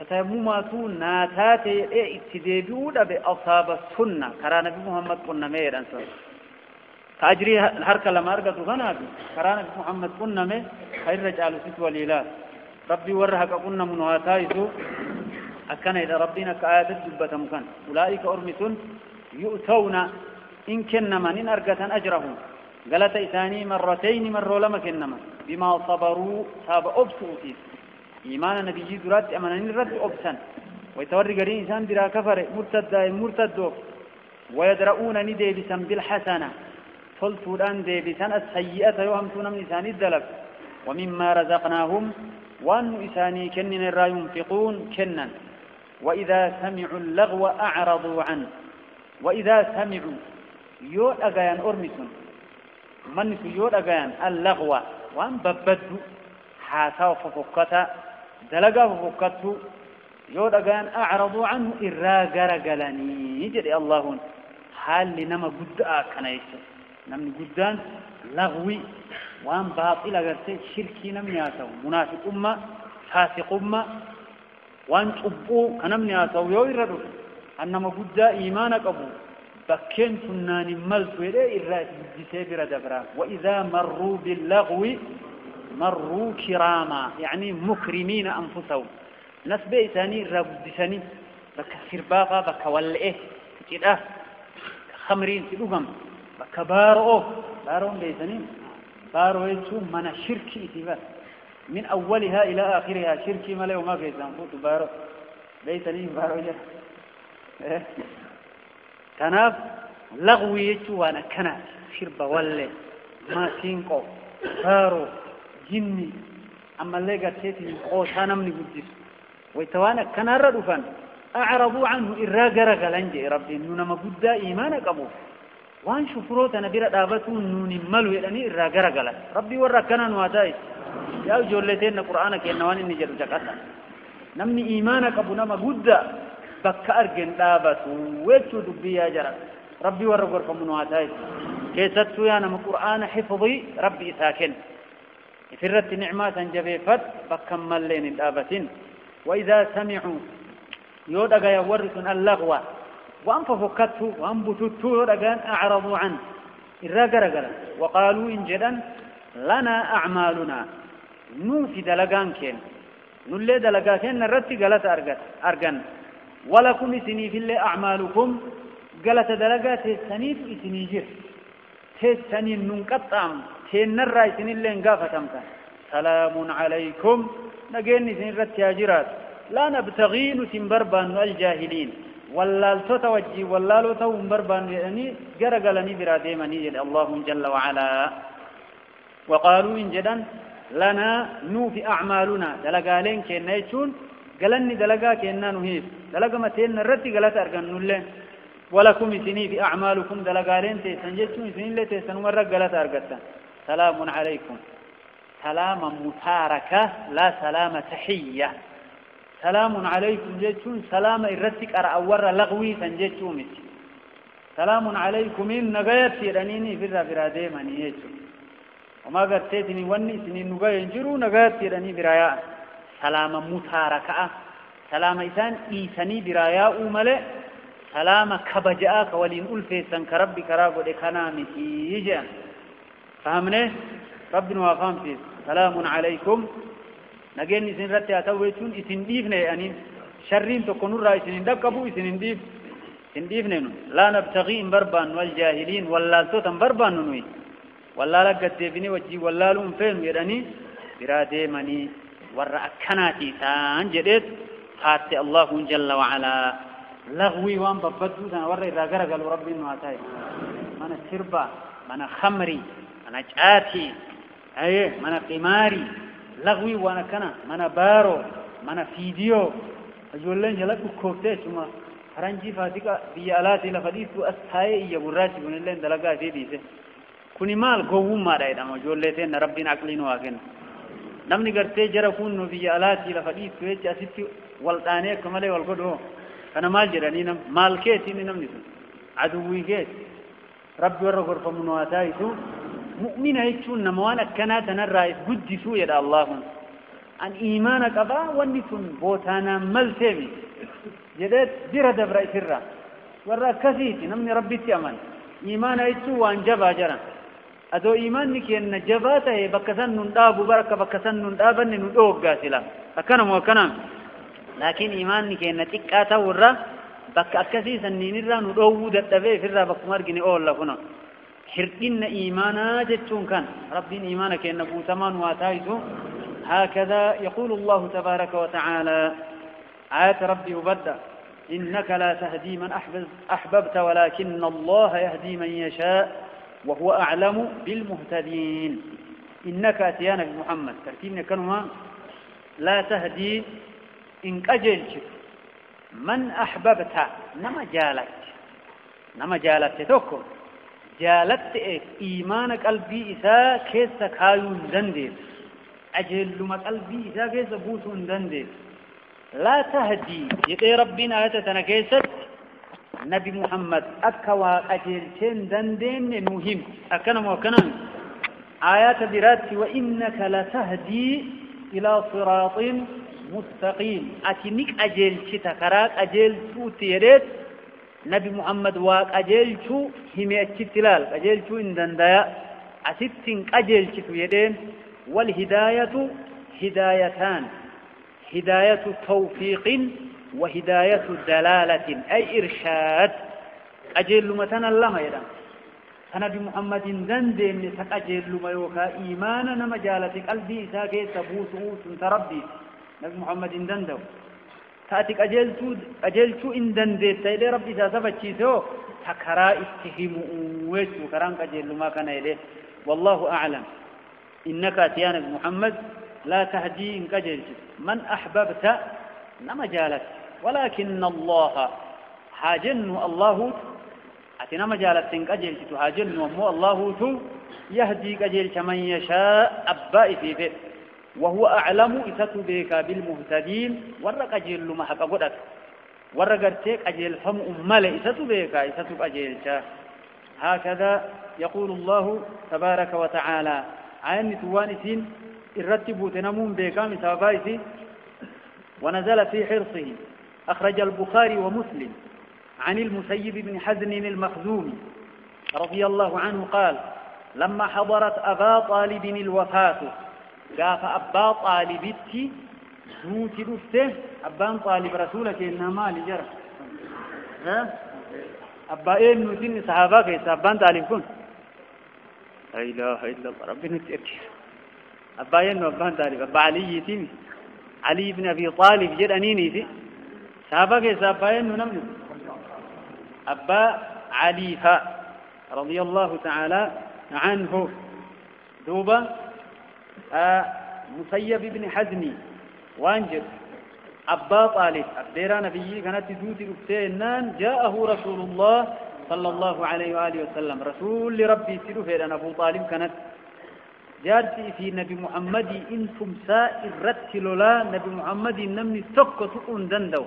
تيمماتو ناتاتي اتدابيو بأصاب السنة كرا نبي محمد قلنا مير أنسان تأجري هركها لما أرغتو غنابي كرا نبي محمد قلنا مير خير رجال ست وليلات ربي ورهك قلنا منواتايتو أكنا إذا ربنا كآيات جبة مكان أولئك أرمسون يؤتون إن كنما إن أرقة أجرهم قالت إثاني مرتين مروا لما كنما بما صبروا صاب أبسوتي إيمان نبي درات أمانا نرد أبسا ويتوري قرين إنسان درا كفر مرتد ويدرؤون ندي بسم بالحسنة فالفودان دي بسن السيئة يوهمتون من إنسان الدلب ومما رزقناهم وأن إساني كنن الرا ينفقون كنن وإذا سمعوا اللغو أعرضوا عنه وإذا سمعوا يود أغيان أرمسون من يود أغيان اللغو وأن ببدوا حاسا ففكتا دلقا ففكتوا يود أغيان أعرضوا عنه إرا غرقلني يجري الله حال لنما قدآ كان يسر نمني قدان لغوي وأن باطل أغرتي شركي نمنياتو منافق أمة فاسق أمة وان تبو كنمني أسو يويردو أنما قد إيمانك أبو بكين تناني ملت ويدي إرات جسابر دبرا وإذا مروا باللغو مروا كراما يعني مكرمين أنفسهم نسبة إساني رابدساني بك سرباقا بك والئه كده خمرين تلوهم بك بارو بيساني بارو يتسو من الشركي إتباه من أولها إلى آخرها شركي ما له ما في زنفوت بارو بيتني بارو جه تناف لغوي يجوانا كنا شرب ولا ما سينكو بارو جني أما اللي قد تيتي قوسانا من قدس ويتوانا كنا ردفان أعرضوا عنه إراغ رغلنجي ربي نونا ما قد إيمانك أبو وان شفروتنا برا دابتو نوني ملو يلاني إراغ رغلن ربي ورا كنا نواتاي يا جولتين القرآن كأنوان النجر جكتا نمني إيمانك أبو نما قد بك أرجن دابتو ويتو دبيا جرى ربي ورقر كمنواتاي كيستو يا نما القرآن حفظي ربي ساكن فرت نعمات جبيفت بكمل لين الآبتين وإذا سمعوا يودغا يورثون اللغوة وأنففكته وأنبتته يودغا أعرضوا عنه الرقرقرا وقالوا إن جدا لنا أعمالنا نوفي دلقان كين نولي دلقان كين نرتي قلت أرقن ولكم سني في اللي أعمالكم قالت دلقات السنيف إسنيجر تسنين ننقطعم تنرى إسن اللي انقافة تمتا سلام عليكم نقين إسن الرتياجرات لا نبتغين تنبربان الجاهلين واللالتو توجي واللالتو مبربان يعني قرقلني براديمني الله جل وعلا وقالوا إن جدا لنا نوفي أعمالنا دلقالين كينا يتشون قالني دلقا كينا نهيب دلقا متين نرتي قالت أرقن نولين ولكم سني في أعمالكم دلقالين تيسنجتون سنين لي تيسنوا مرة قالت أرقتا سلام عليكم سلام متاركة لا سلام تحية سلام عليكم جيتشون سلام الرتك أرأور لغوي سنجتشون سلام عليكم إن نغير تيرانيني فرا ديماني يجو وما قرتيتني وني سنين نغير ينجرو نغير تيراني برايا سلام متاركة سلام إسان إيساني برايا أمالي سلام كبجاءك ولين ألفيسان كربي كراغو دي كنامي يجي فهمني ربنا وفهم فيه سلام عليكم نجين إسن رتي أتويتون إسن ديفني يعني شرين تكونوا رئيسين دكبوا إسن ديفني لا نبتغي بربان والجاهلين ولا توتم بربان نوي ولا لقت ديفني وجي ولا لهم فين يراني برادي مني ورا كناتي تان جدت خات الله جل وعلا لغوي وان ببدو تان ورا راغرا قال ربي انه اتاي من سربا من خمري من جاتي اي من قماري لغوي وانا كنا منا بارو منا فيديو اجولن جلك كوتش ما فرنجي فاتيكا بيالاتي لفديت استاي يغراجي بنلن دلغا ديديسه كوني مال غووم ما دايدا ما جولتين ربنا عقلين واكن نمني غرتي جرا كونو بيالاتي لفديت ويچ اسيتي ولدانه كمله ولغدو انا مال جراني نم مال كيتي نمني عدوي كيت ربي ورغور فمنواتايتو مؤمن هيتشون نموانا كانت نرى قدسوا يد الله عن إيمانك أبا ونسون بوتانا ملتمي جدت جرى دبر إسرة ورى كثيت نمني ربي تيمان إيمان هيتشو وان جبا جرى أدو إيمانك أن جباته بكسن نداب بركة بكسن ندابا ندوق قاسلا أكنم وكنم لكن إيمانك أن تكاتا ورى بك أكثيسا نينيرا ندوه دتبه فرى بكمارجني أولا كنا حرقنا إيمانا جتون كان ربين إيمانك إن بوتمان واتايتو هكذا يقول الله تبارك وتعالى آيات ربي وبدأ إنك لا تهدي من أحببت ولكن الله يهدي من يشاء وهو أعلم بالمهتدين إنك أتيانا بمحمد ترتيبنا كانوا لا تهدي إنك أجلت من أحببت نما جالت تتوكل جالت إيمان قلبي إساء كيس كايون دندير أجل لما قلبي إساء كيس بوسون دندير لا تهدي يقي ربنا آياتنا كيست نبي محمد أكوا أجل شين دندين مهم أكنا وكنا آيات براتي وإنك لتهدي إلى صراط مستقيم أتنك أجل شتكراك أجل سوتيرت نبي محمد واق أجلشو هم التلال أجلشو إن دندايا أستين أجلشو يدين والهداية هدايتان هداية توفيق وهداية دلالة أي إرشاد أجل متنا لما يدا نبي محمد دندين أجل ما يوكا إيمانا مجالة قلبي ساكي تبوس تربي نبي محمد دندو تأتيك أجلتو إن دندت سيدي ربي ساسفتشيسو تكرا اتهموا ويسو كرانك أجل ما كان إليه والله أعلم إنك أتيانك محمد لا تهدي إنك أجلت من أحببت نما جالت ولكن الله هاجن الله أتنا مجالت إنك أجلت هاجن ومو الله يهديك أجلت من يشاء أبائي في بيت وهو أعلم إساتو بيكا بالمهتدين ورق أجل ما حقا قدك ورق ارتيك أجل هم أمالي إساتو بيكا إساتو أجل هكذا يقول الله تبارك وتعالى عين توانسين الرتبوا تنمون بيكا مسابايسي ونزل في حرصه أخرج البخاري ومسلم عن المسيب بن حزن المخزومي رضي الله عنه قال لما حضرت أبا طالب الوفاة قاف أبا طالبتي نوتي دفته أبان طالب رسولك إنما لجرى أبائين نوتين صحابة كيس أبان طالب لا إله إلا الله ربي نتأكد أبائين وأبان طالب أبا علي يتيمي علي بن أبي طالب جد أنيني في صحابة كيس أبائين نمني أبا علي رضي الله تعالى عنه دوبا مسيب بن حزمي وانجب أبا طالب أبديرا نبي كانت دوتي أبتينان جاءه رسول الله صلى الله عليه وآله وسلم رسول لربي سيرو فيران أبو طالب كانت جارتي في نبي محمد إنتم سائر رتلولا نبي محمد نمني تك سقون دندو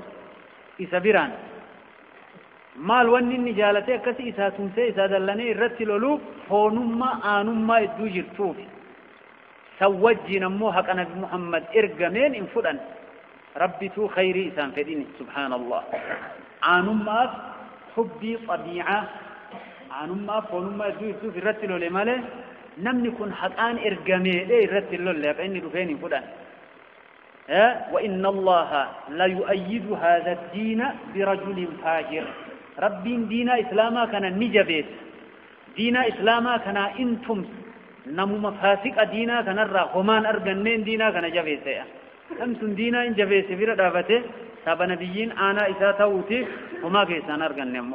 إسابيران مال وني نجالتي كسي إسا تنسي إسا دلني رتلولو فونما آنما إدوجر توفي سوجي نمو حق نبي محمد إرقمين إنفدن ربي تو خيري إسان فديني سبحان الله آنما حبي طبيعة آنما فونما إدوجر توفي رتلو لماله نمني كن حقان إرقمين إيه رتلو لك إني دفين إنفدن وإن الله لا يؤيد هذا الدين برجل فاجر ربي دينا إسلاما كان نجبت دينا إسلاما كان إنتم نمو مفاسق دينا كان الرغمان أرغنين دينا كان جبت أمسن دينا إن جبت بير دافته ساب نبيين آنا إسا توتي وما كيسان أرغنين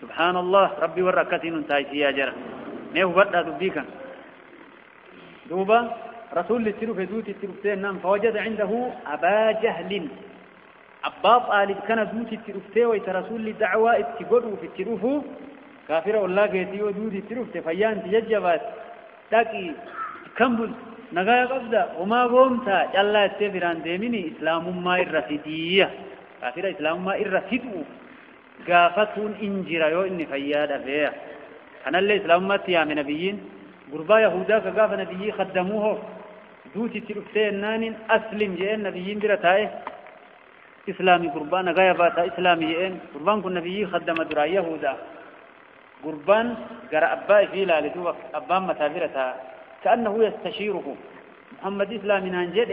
سبحان الله ربي وركتين انتايسي يا جرى ميه بدأ تبديكا دوبا رسول التروف دوتي التروفتين نام فوجد عنده أبا جهل أبا طالب كان دوتي التروفتين ويترسول لدعوة اتقلوا في التروف كافرة والله قيتيو دوتي التروفتين فيان تججبات تاكي كمبل نغاية قبضة وما قومتا يلا اتفران ديميني إسلام ما الرفيدية كافرة إسلام ما الرفيدو قافتون إنجرا يو إني فيادة فيها أنا اللي إسلام ما تيام نبيين قربا يهودا كقاف نبيي خدموه دوتي تلفتين نانين أسلم جئين نبيين برتاي إسلامي قربان غاية باتا إسلامي جئين قربان كن نبيي خدم درا يهودا قربان قرأ أبائي في لالتو أبان متابرتا كأنه يستشيره محمد إسلامي نانجد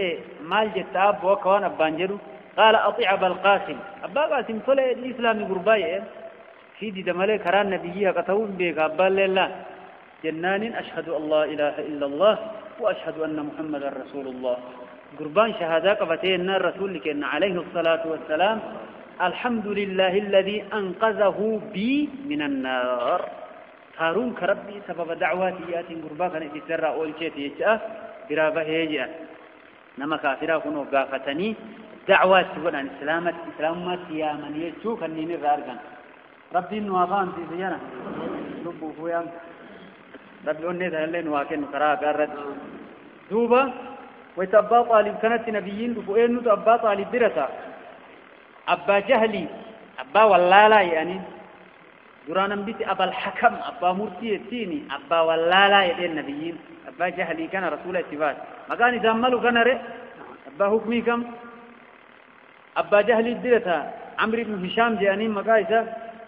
مال جتاب وكوان أبان جدو قال أطيع أبا القاسم أبا قاسم طلع الإسلامي قرباي في دي دمالي كران نبيي قطعون بيك أبان لله جنان أشهد أن لا إله إلا الله وأشهد أن محمد رسول الله قربان شهادة قفتين الرسول لكن عليه الصلاة والسلام الحمد لله الذي أنقذه بي من النار هارون كربي سبب دعواتي ياتي قربان كان يتسرى أول شيء يجأ برابه يجأ نما كافرا كنوا قافتني دعوات تقول عن إسلامات يا من يجو كنيني غارقا ربي نوافان في زيانا لبو فويا ربي أني ذهلين واكن قراء قارد دوبا ويتأبا طالب كانت نبيين دفوئين أبا طالب برتا أبا جهلي أبا واللالا يعني درانا بيت أبا الحكم أبا مرسي التيني أبا واللالا يدين نبيين أبا جهلي كان رسول اتفاد ما كان يزملوا كان رئ أبا حكمي كم أبا جهلي برتا عمرو بن هشام جاني مقايسة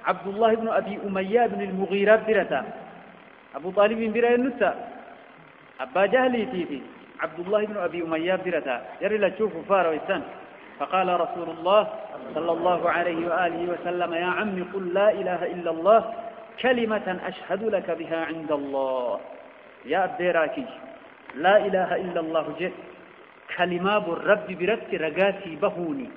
عبد الله بن أبي أمية بن المغيرة برتا أبو طالب برا النساء أبا جهلي تيتي عبد الله بن أبي أمية برتا يري لا تشوف فار ويسان فقال رسول الله صلى الله عليه وآله وسلم يا عم قل لا إله إلا الله كلمة أشهد لك بها عند الله يا أبديراكي لا إله إلا الله جئ كلمة بالرب برت رقاتي بهوني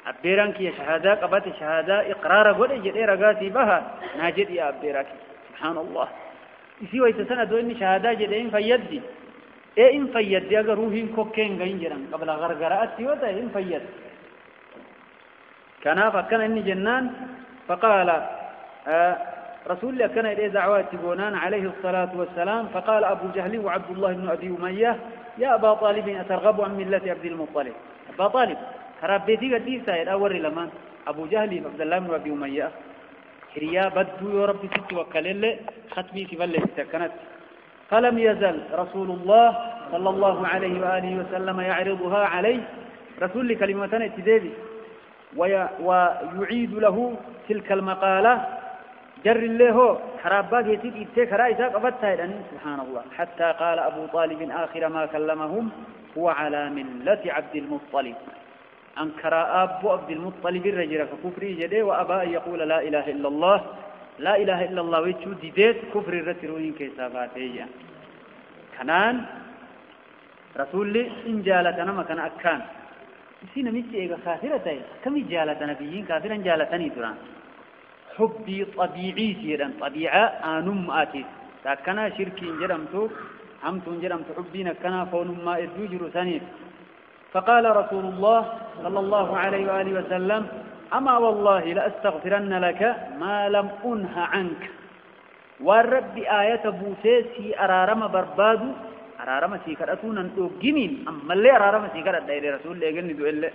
أبديرانك يا شهادة قبت شهادة إقرار قد جئ رقاتي بها ناجد يا أبديراكي سبحان الله isi wayta sanado inni shahada jedeen fayyaddi in fayyaddi aga ruuhin kokkeen gahin jedhan qabla gargaraatti yoo ta'e in fayyad kanaaf akkana inni jennaan faqaala رسول كان إليه دعوات بونان عليه الصلاة والسلام فقال أبو جهل وعبد الله بن أبي أمية يا أبا طالب أترغب عن ملة عبد المطلب أبا طالب ربيتي قديسة الأول لما أبو جهل عبد الله بن أبي أمية هريا بدو يا رب ست وكلل ختمي في بلد سكنت فلم يزل رسول الله صلى الله عليه وآله وسلم يعرضها عليه رسول كلمتان اتدابي ويعيد له تلك المقالة جر له حرابات يتيب إتك رأيسا قبتها لأن سبحان الله حتى قال أبو طالب آخر ما كلمهم هو على ملة عبد المطلب أنكر أبو عبد المطلب الرجل فكفري جده وأبى أن يقول لا إله إلا الله لا إله إلا الله ويتشو ديدت كفر الرتروين كيسافاتي كنان رسول إن جالتنا ما كان أكان سينا ميتي إيغا خاسرة كم جالت نبيين كافرا جالتني دران حبي طبيعي سيرا طبيعة آنم آتيس تاكنا شركي جرمتو همتون جرمتو حبينا كنا فون ما إدوجر ثانيس فقال رسول الله صلى الله عليه وآله وسلم أما والله لأستغفرن لك ما لم أنه عنك والرب آية بوسيسي أرارم بربادو أرارم سيكرتون أنتو جنين أما اللي أرارم سيكرت داير رسول الله يقول له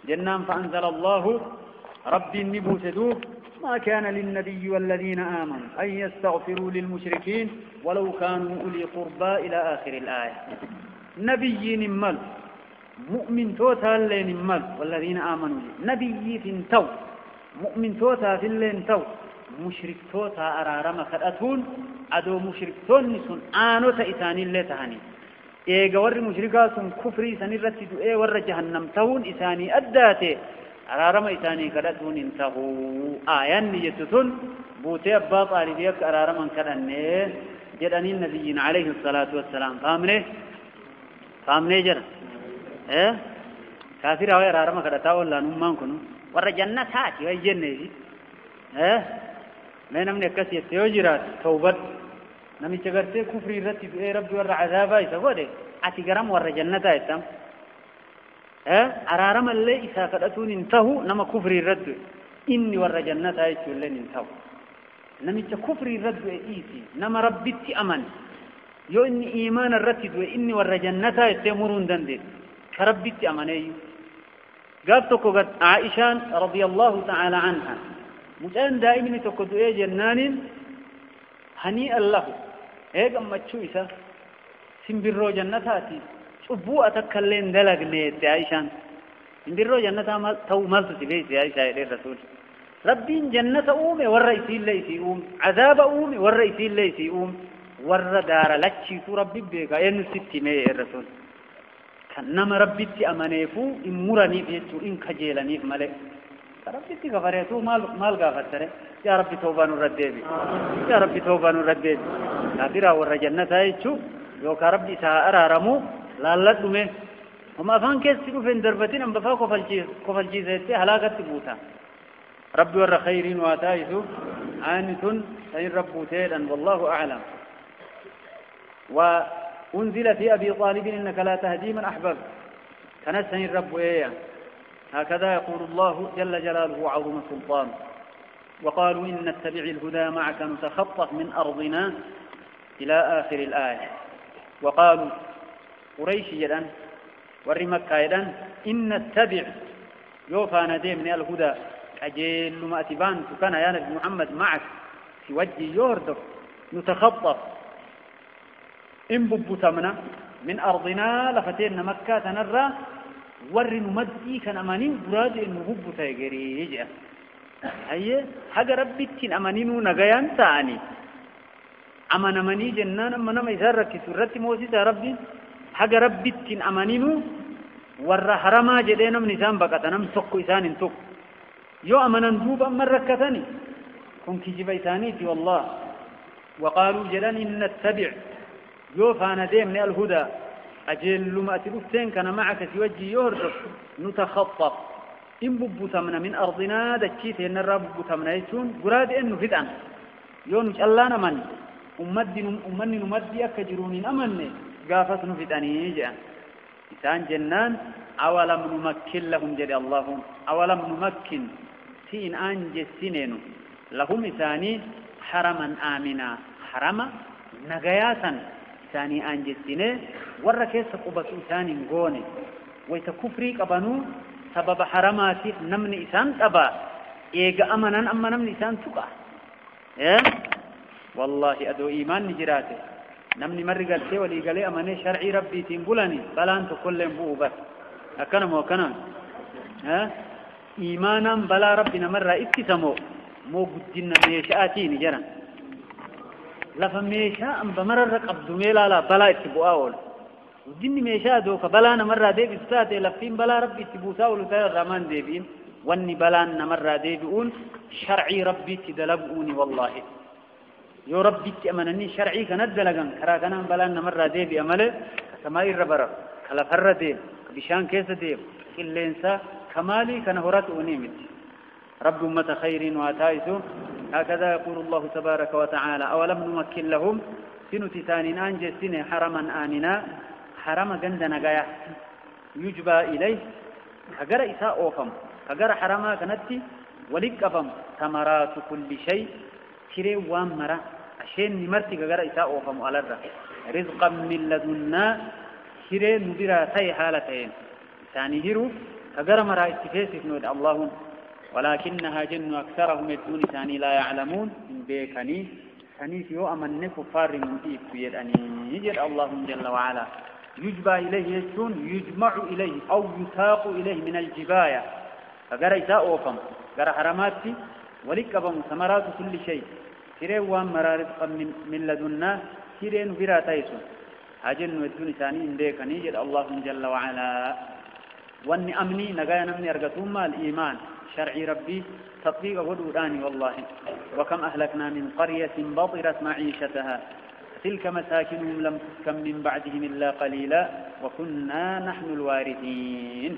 جنان فأنزل الله ربي النبوسدو ما كان للنبي والذين آمنوا أن يستغفروا للمشركين ولو كانوا أولي قربى إلى آخر الآية نبي نمال مؤمن توتا اللي نمال والذين آمنوا نبي فنتو مؤمن توتا في اللي انتو مشرك توتا أرارم خدأتون أدو مشرك تونسون آنو تإساني اللي تهاني إيغا ور مشركاتون كفري سنرتي دو إيه ور جهنم تهون إساني أداتي أرارم إساني خدأتون انتهوا آيان نيتتون بوتي أبا طالبيك أرارم انكدني جدني النبيين عليه الصلاة والسلام فامني جرى إيه كافر هاي أرارم خدأتا ولا نمان كنو ور جنة هاتي وي جنة إيه ما نمني كسي تيوجرات توبت نمي تغرتي كفري رتي اي رب ور عذابا يسغودي اتي غرام ور جنتا يتم ارارم اللي اذا قدتون انتهوا نما كفري رد اني ور جنتا يتولن انتهوا نمي كفري رد ايتي نما ربتي امن يو اني ايمان الرتد واني ور جنتا يتمرون دندي كربتي امني قالتكو قد عائشة رضي الله تعالى عنها مجان دائما تقول ايه جنان هنيئا له ايه اما تشويسا سنبرو جنتاتي شبوء تكلين دلق نيت يا عائشان سنبرو جنتا تو مالت تبيت يا عائشة يا رسول ربي جنة أومي والرئيسي الليسي أوم عذاب أومي والرئيسي الليسي أوم ور دار لكي تو ربي بيكا ين ستي مي يا رسول كنما ربي تي أمانيفو إن مراني بيتو إن كجيلاني ملك ربي تغفرته مال غفرته يا ربي توبة نردبي يا ربي توبة نردبي كافر ور جنة هايچو يو كربي سا ارارمو لالدمه وما فان كيس فين دربتين ام بفا كفلجي زيت هلاكت بوتا ربي ور خيرين واتايسو عانتن اي ربوتين والله اعلم وانزل في ابي طالب انك لا تهدي من احببت كنسني الرب ايه هكذا يقول الله جل جلاله وعظم سلطانه وقالوا إن نتبع الهدى معك نتخطف من أرضنا إلى آخر الآية وقالوا قريش جدا ورمكة جدا إن نتبع يوفى ندي من الهدى أجل ما أتبان كان يا نبي محمد معك في وجه يوردف نتخطف إن ببتمنا من أرضنا لفتين مكة تنرى ورن مدي كان أمانين براد إنه ببتا يجري يجي هي حاجة ربي تين أمانينو نجيان ثاني أمان أماني جنان أمان ما يسرك سورة موسى ربي حاجة ربي تين أمانينو ور حرما جدنا من نظام بقتنا مسق إنسان انتق يو أمان ندوب أمر ركتني كن كجيب إنساني دي والله وقالوا جلان إن نتبع يو فانا ديم من الهدى أجل ما تلفتين كان معك توجي يهرب نتخطف إن ببتمنا من أرضنا دكيت إن الرب ببتمنا يسون قراد إنه فتن يونج الله نمن أمني نمدي أكجرون أمني قافت نفتني جاء إسان جنان أولم نمكن لهم جري اللهم أولم نمكن تين أنجسنين لهم إساني حرما آمنا حرما نغياسا إساني أنجسنين ورّا كيس قبة إسان غوني ويتكفري قبنو سبب حرماتي نمني إسان تبا إيغا أمنا نمني إسان تقع والله أدو إيمان نجراته نمني مرقل سيولي قالي أماني شرعي ربي تنبولني بلا أنت كل ينبوه بس أكنا موكنا إيمانا بلا ربنا مرة اتسمو مو قدنا ميشاتي نجرا لفميشا أم بمرر قبض ميلا لا بلا اتبو أول جني ميشا دوك بلا نمرة دي بستاتي لفين بلا ربي اتبو ساول سير الرمان دي بين واني بلان نمر ديبئون شرعي ربي تدلقوني والله يو ربي تأمنني شرعي كانت دلقان كرا كان بلان نمر ديبئ أمله كما يربر كلا فر ديب بشان كيس ديب إلا إنسا كمالي كان هرات ونيمت رب أمة خير واتايسو هكذا يقول الله تبارك وتعالى أولم نمكن لهم سنو تسانين أنجي سنة حرما آمنا حرم جندنا جاية يجبى إليه هجر إساء أوفم هجر حرما كنتي ولك أفهم ثمرات كل شيء تري وامرة عشان نمرتي هجر إساء أوفم على الرا رزقا من لدنا تري مديرة تي حالتين ثاني هيرو هجر مرة استفاسف نود اللهم ولكنها جن أكثرهم الدون ثاني لا يعلمون من بيكني ثاني في أمن كفار من إيب أني يجد اللهم جل وعلا يجبى إليه يجون يجمع إليه أو يساق إليه من الجباية فقرأ إساء أوفم قرأ حرماتي ولكبهم ثمرات كل شيء تري وامرا رزقا من لدنا تري نبرا تيسون هاجن ودون ثاني إنديك نيجد الله جل وعلا واني أمني نقايا نمني أرقتهم الإيمان شرعي ربي تطبيق ودوراني والله وكم أهلكنا من قرية بطرت معيشتها تلك مساكنهم لم تسكن من بعدهم إلا قليلا وكنا نحن الوارثين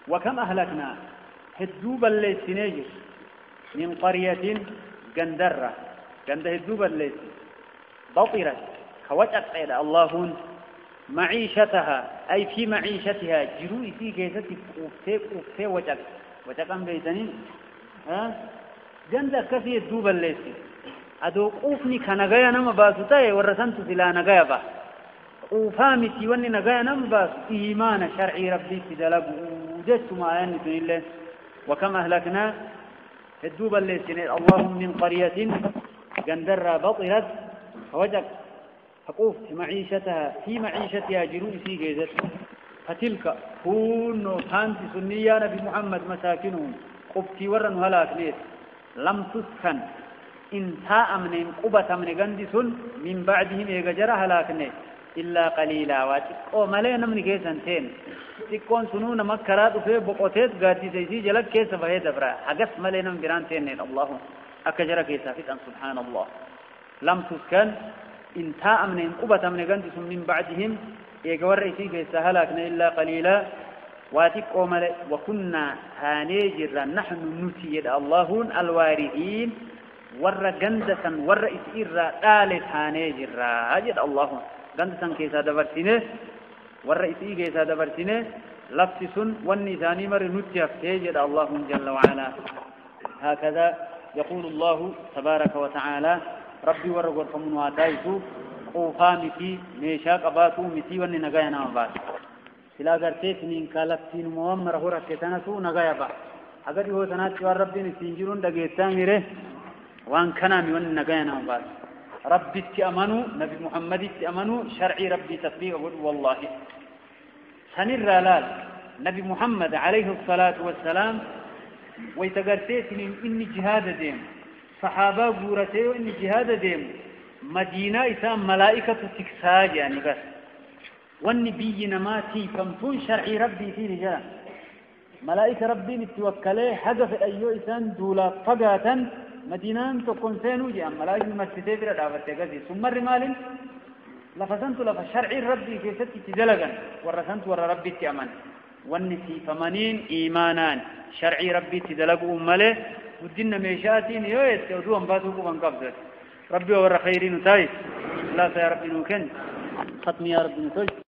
وكم أهلكنا هدوبا ليسنيجس من قرية جندرة جند هدوبا ليس بطرت خوجت إلى اللهم معيشتها أي في معيشتها جروي في كيسة قفتي وجت أم بيتنين جند كثير هدوبا ليس أدو قوفني كنجايا نم باسوتاي ورسنت سلا نجايا با قوفامتي وني نجايا نم باس إيمان شرعي ربي كدلق وجدت ما يعني الله وكم أهلكنا الدوب اللي سنة اللهم من قرية جندر بطرت فوجد فقوف في معيشتها جروي في جيزت فتلك كون كانت سنية نبي محمد مساكنهم قفتي ورن هلاك ليت لم تسكن انتهى من قبة من جندسون من بعدهم يجرى هلاكنه إلا قليلا واتقو ملينا من كيسانتين تكون سنون مكرات في بقوتات قادي زيزي جلك كيس فهي دبرا حقس ملينا من برانتين الله أكجرى كيسافتا سبحان الله لم تسكن انتهى من قبة من جندسون من بعدهم يجرى كيس هلاكنه إلا قليلا واتقو ملي وكنا هانيجر نحن نتيد الله الوارثين ورّا جندسا ورّا إسئرّا آلت هانيجرّا أجد الله جندسا كيسا دبرسينه ورّا إسئي كيسا دبرسينه لفسسن والنساني مر نتيف تيجد الله جل وعلا هكذا يقول الله تبارك وتعالى ربي ورّا فمن واتايسو قوفامتي ميشاق أباتو متي وني نغايا نامبات سلا غرتيت من كالفتين موامر هورا كتنسو نغايا با أقد هو تناتي ورّبي نسينجرون دقيتان ميره وان كان من نجانا بعد ربي تأمنوا نبي محمد تأمنوا شرعي ربي تطبيق والله سنر رالال نبي محمد عليه الصلاة والسلام ويتقرتيتني إني جهاد ديم صحابة قورتي وإني جهاد ديم مدينة إسام ملائكة تكساج يعني بس والنبي نماتي فمتون شرعي ربي في رجال ملائكة ربي نتوكله حدث أيو إسان دولا فقاتا مدينان تكون سينو جاء ملائكة المسجدين بلا دعوة تجزي ثم الرمال لفسنت لفشرعي ربي في ستة تدلقا ورسنت ور ربي تأمن والنسي فمنين إيمانان شرعي ربي تدلقوا أمله ودنا ميشاتين يويت يودوا أنباتوكم أنقبضت ربي ور خيرين تايس لا يا ربي نوكن ختم يا ربي نتوج